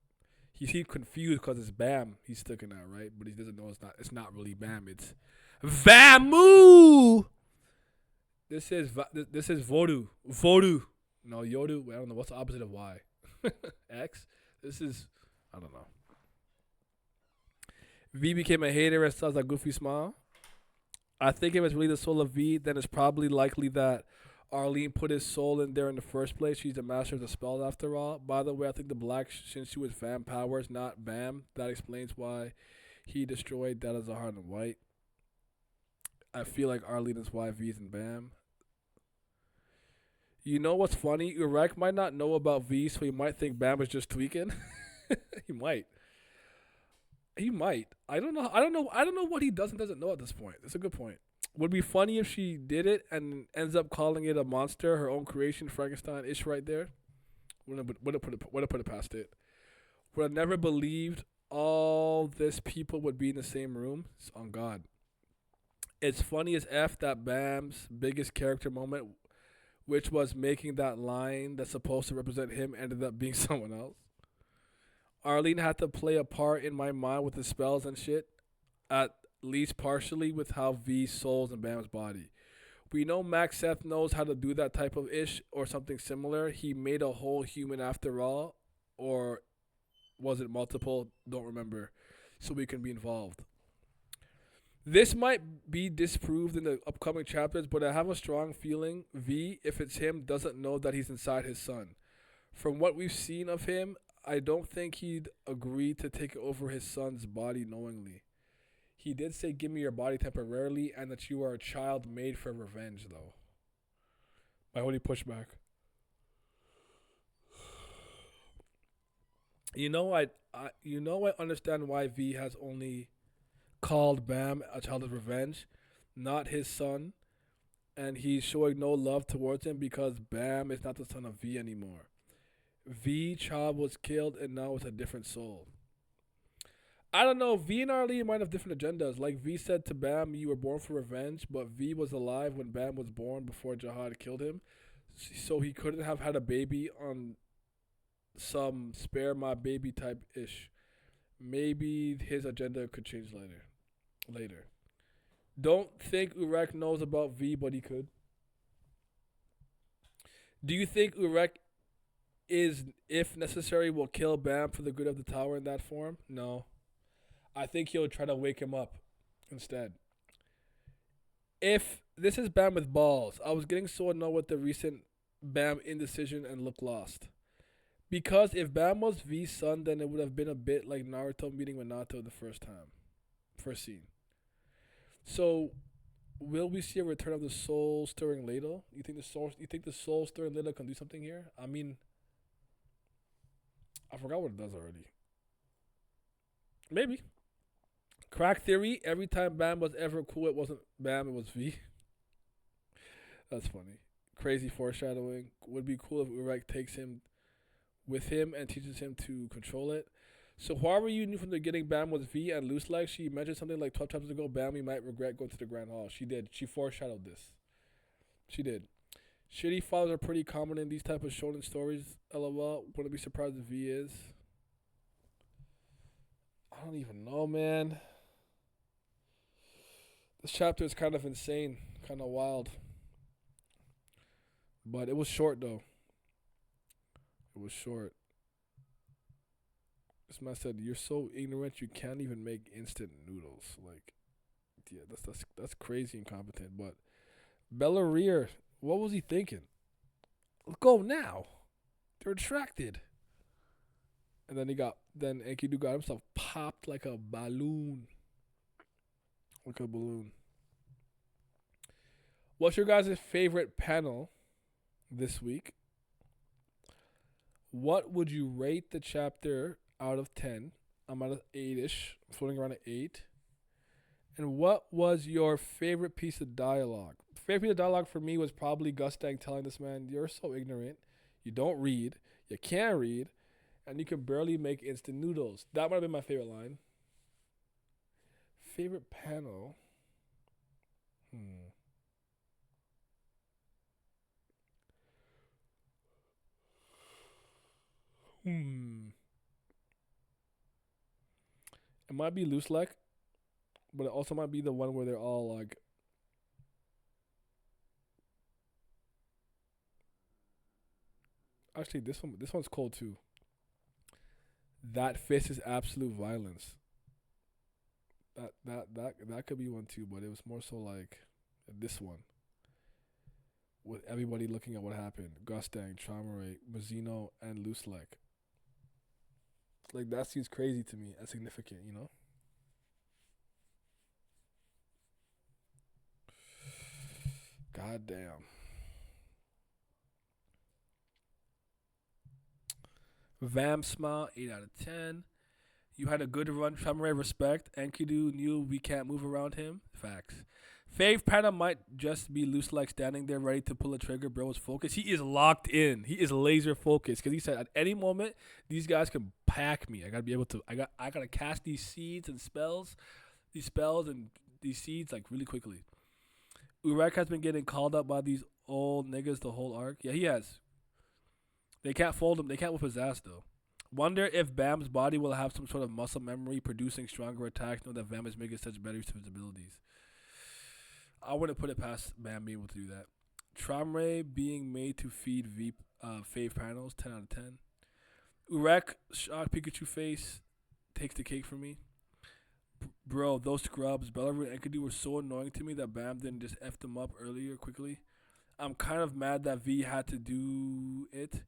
he seemed confused because it's Bam. He's sticking out, right? But he doesn't know it's not. It's not really Bam. It's Vamu. This is Voodoo. Voodoo. No, Yodu. I don't know what's the opposite of Y. X. This is I don't know. V became a hater and starts a goofy smile. I think if it's really the soul of V, then it's probably likely that Arlene put his soul in there in the first place. She's the master of the spells after all. By the way, I think the black Shinshu was Vam powers, not Bam. That explains why he destroyed that as a heart and white. I feel like Arlene is why V's and Bam. You know what's funny? Urek might not know about V, so he might think Bam is just tweaking. He might. He might. I don't know. I don't know what he does and doesn't know at this point. That's a good point. Would be funny if she did it and ends up calling it a monster, her own creation, Frankenstein-ish right there. Would have put it past it. Would have never believed all this people would be in the same room. It's on God. It's funny as F that Bam's biggest character moment, which was making that line that's supposed to represent him, ended up being someone else. Arlene had to play a part in my mind with the spells and shit, at least partially with how V souls in Bam's body. We know Max Seth knows how to do that type of ish or something similar. He made a whole human after all, or was it multiple? Don't remember. So we can be involved. This might be disproved in the upcoming chapters, but I have a strong feeling V, if it's him, doesn't know that he's inside his son. From what we've seen of him, I don't think he'd agree to take over his son's body knowingly. He did say, "Give me your body temporarily," and that you are a child made for revenge, though. My only pushback. I understand why V has only called Bam a child of revenge, not his son, and he's showing no love towards him because Bam is not the son of V anymore. V child was killed and now it's a different soul. I don't know. V and Arlene might have different agendas. Like V said to Bam, "You were born for revenge," but V was alive when Bam was born before Jihad killed him, so he couldn't have had a baby on some spare my baby type ish. Maybe his agenda could change later. Don't think Urek knows about V, but he could. Do you think Urek is, if necessary, will kill Bam for the good of the tower in that form? No. I think he'll try to wake him up instead. If this is Bam with balls, I was getting so annoyed with the recent Bam indecision and look lost. Because if Bam was V's son, then it would have been a bit like Naruto meeting Minato the first scene. So, will we see a return of the soul stirring ladle? You think the soul stirring ladle can do something here? I mean, I forgot what it does already. Maybe. Crack theory, every time Bam was ever cool, it wasn't Bam, it was V. That's funny. Crazy foreshadowing. Would be cool if Urek takes him with him and teaches him to control it. So however you knew from the beginning Bam was V and loose like, she mentioned something like 12 chapters ago, Bam, we might regret going to the Grand Hall. She did. She foreshadowed this. She did. Shitty fathers are pretty common in these type of shonen stories. LOL. Wouldn't be surprised if V is. I don't even know, man. This chapter is kind of insane, kind of wild. But it was short, though. It was short. This man said, "You're so ignorant you can't even make instant noodles." Like, yeah, that's crazy incompetent. But Bellarear, what was he thinking? Go now. They're attracted. And then Enkidu got himself popped like a balloon. Like a balloon. What's your guys' favorite panel this week? What would you rate the chapter out of 10? I'm at an 8-ish, floating around an 8. And what was your favorite piece of dialogue? Favorite piece of dialogue for me was probably Gustang telling this man, "You're so ignorant. You don't read. You can't read. And you can barely make instant noodles." That might have been my favorite line. Favorite panel? It might be loose leg, but it also might be the one where they're all like. Actually, this one's cold too. That fist is absolute violence. That could be one too, but it was more so like this one. With everybody looking at what happened. Gustang, Traumare, Mazzino, and Loose Leg. Like, that seems crazy to me. That's significant, you know? God damn. Vaam smile, 8 out of 10. You had a good run. Traumare, respect. Enkidu knew we can't move around him. Facts. Fave Panda might just be loose like standing there ready to pull a trigger. Bro is focused. He is locked in. He is laser focused because he said at any moment these guys can pack me. I gotta be able to. I gotta cast these seeds and spells, and these seeds like really quickly. Urek has been getting called up by these old niggas the whole arc. Yeah, he has. They can't fold him. They can't whip his ass though. Wonder if Bam's body will have some sort of muscle memory, producing stronger attacks. Know that Bam is making such better use of his abilities. I wouldn't put it past Bam being able to do that. Traumare being made to feed fave panels, 10 out of 10. Urek shot Pikachu face, takes the cake for me. Bro, those scrubs, Belleroot and Enkidu were so annoying to me that Bam didn't just F them up earlier quickly. I'm kind of mad that V had to do it.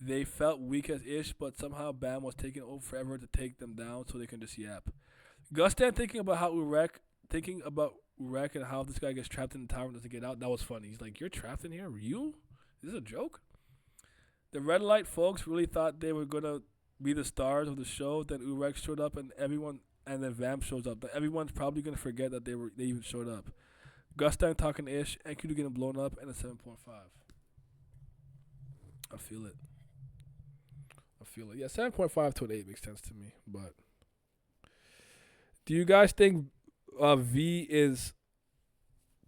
They felt weak as ish, but somehow Bam was taking over forever to take them down so they can just yap. Gustan thinking about Urek and how this guy gets trapped in the tower and doesn't get out. That was funny. He's like, "You're trapped in here? You? Is this a joke?" The red light folks really thought they were gonna be the stars of the show. Then Urek showed up and then Vaam shows up. But everyone's probably gonna forget that they even showed up. Gustan talking ish, Enkidu getting blown up, and a 7.5. I feel it. Yeah, 7.5 to an 8 makes sense to me. But do you guys think V is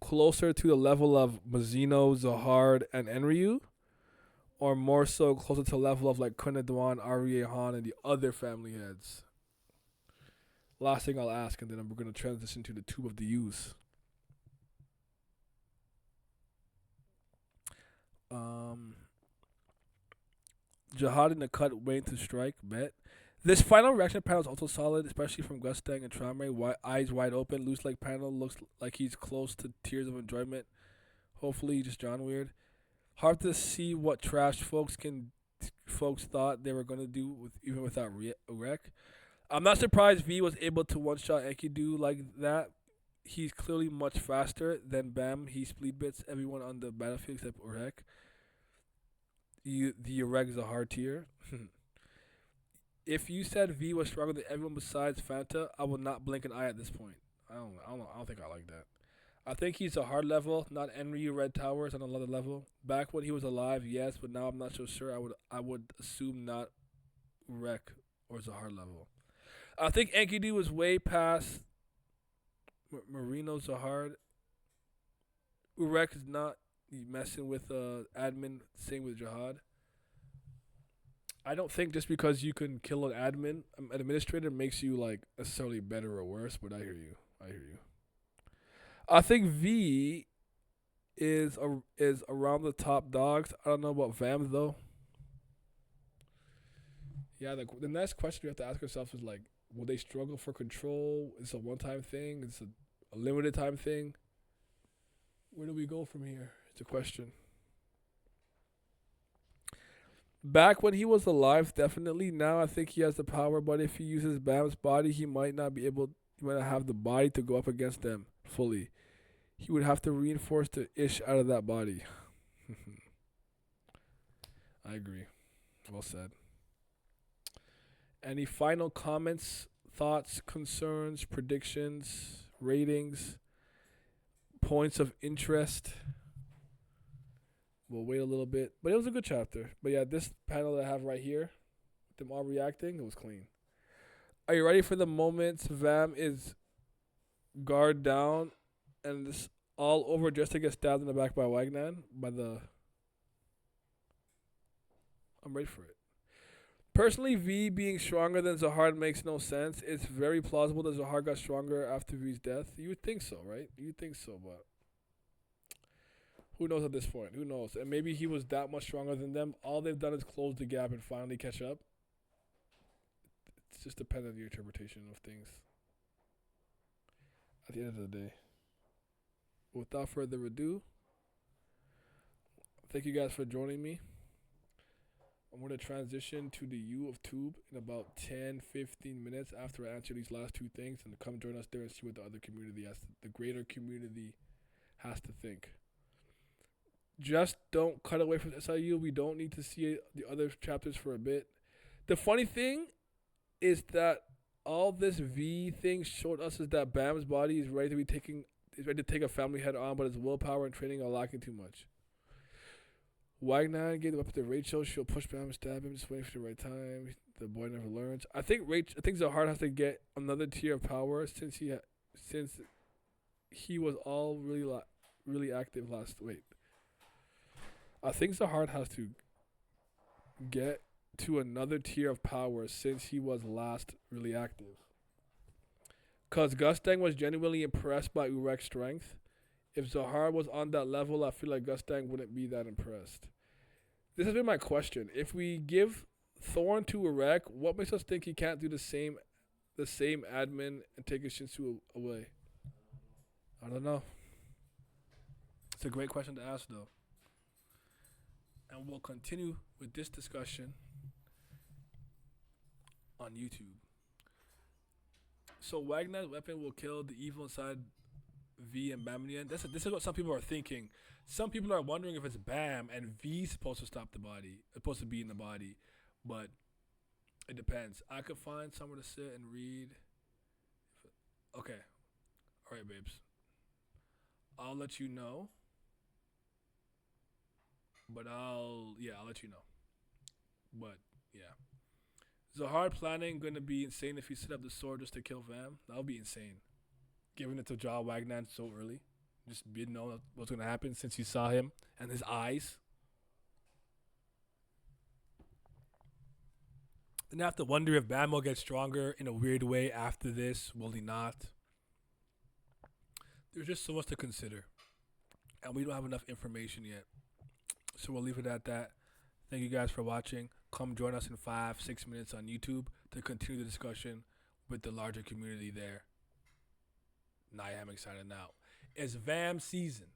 closer to the level of Mazzino, Zahard, and Enryu? Or more so closer to the level of like Kunadwan, Arye Han, and the other family heads? Last thing I'll ask, and then we're going to transition to the Tube of the Use. Jihad in the cut, waiting to strike, bet. This final reaction panel is also solid, especially from Gustang and Traumare. Eyes wide open, loose like panel looks like he's close to tears of enjoyment. Hopefully, just John Weird. Hard to see what trash folks thought they were gonna do even without Urek. I'm not surprised V was able to one shot Enkidu like that. He's clearly much faster than Bam. He speed bits everyone on the battlefield except Urek. The Urek is a hard tier. If you said V was stronger than everyone besides Fanta, I would not blink an eye at this point. I don't think I like that. I think he's a hard level, not Enryu Red Towers on another level. Back when he was alive, yes, but now I'm not so sure. I would assume not Urek or Zahar level. I think Enkidu is way past Marino Zahard. Urek is not messing with admin. Same with Jihad. I don't think just because you can kill an an administrator makes you like necessarily better or worse. But I hear you. I think V is around the top dogs. I don't know about Vaam though. Yeah, the next question we have to ask ourselves is like, will they struggle for control? Is it a one-time thing? Is it a limited time thing? Where do we go from here? It's a question. Back when he was alive, definitely. Now I think he has the power, but if he uses Bam's body, he might not have the body to go up against them fully. He would have to reinforce the ish out of that body. I agree. Well said. Any final comments, thoughts, concerns, predictions, ratings, points of interest? We'll wait a little bit. But it was a good chapter. But yeah, this panel that I have right here, them all reacting, it was clean. Are you ready for the moments Vaam is guard down and it's all over just to get stabbed in the back by Wagnan? I'm ready for it. Personally, V being stronger than Zahar makes no sense. It's very plausible that Zahar got stronger after V's death. You would think so, right? You would think so, but who knows at this point? Who knows? And maybe he was that much stronger than them. All they've done is close the gap and finally catch up. It's just dependent on your interpretation of things. At the end of the day. Without further ado, thank you guys for joining me. I'm going to transition to the U of Tube in about 10-15 minutes after I answer these last two things, and come join us there and see what the other community the greater community has to think. Just don't cut away from SIU. We don't need to see the other chapters for a bit. The funny thing is that all this V thing showed us is that Bam's body is ready to take a family head on, but his willpower and training are lacking too much. Wagner gave the weapon to Rachel. She'll push Bam and stab him, just waiting for the right time. The boy never learns. I think Zahar has to get another tier of power since he was all really active last. Wait. I think Zahar has to get to another tier of power since he was last really active. Because Gustang was genuinely impressed by Urek's strength. If Zahar was on that level, I feel like Gustang wouldn't be that impressed. This has been my question. If we give Thorn to Urek, what makes us think he can't do the same admin and take his Shinsu away? I don't know. It's a great question to ask, though. And we'll continue with this discussion on YouTube. So Wagner's weapon will kill the evil inside V and Bam in the end. This is what some people are thinking. Some people are wondering if it's Bam and V's supposed to stop the body, supposed to be in the body, but it depends. I could find somewhere to sit and read. Okay, all right, babes. I'll let you know. But I'll let you know. But yeah, Zahar planning going to be insane if he set up the sword just to kill Vam. That would be insane. Giving it to Ja Wagner so early. Just didn't know what's going to happen since you saw him and his eyes. Then I have to wonder if Bam will get stronger in a weird way after this. Will he not? There's just so much to consider. And we don't have enough information yet. So we'll leave it at that. Thank you guys for watching. Come join us in 5-6 minutes on YouTube to continue the discussion with the larger community there. Now I am excited now. It's Vam season.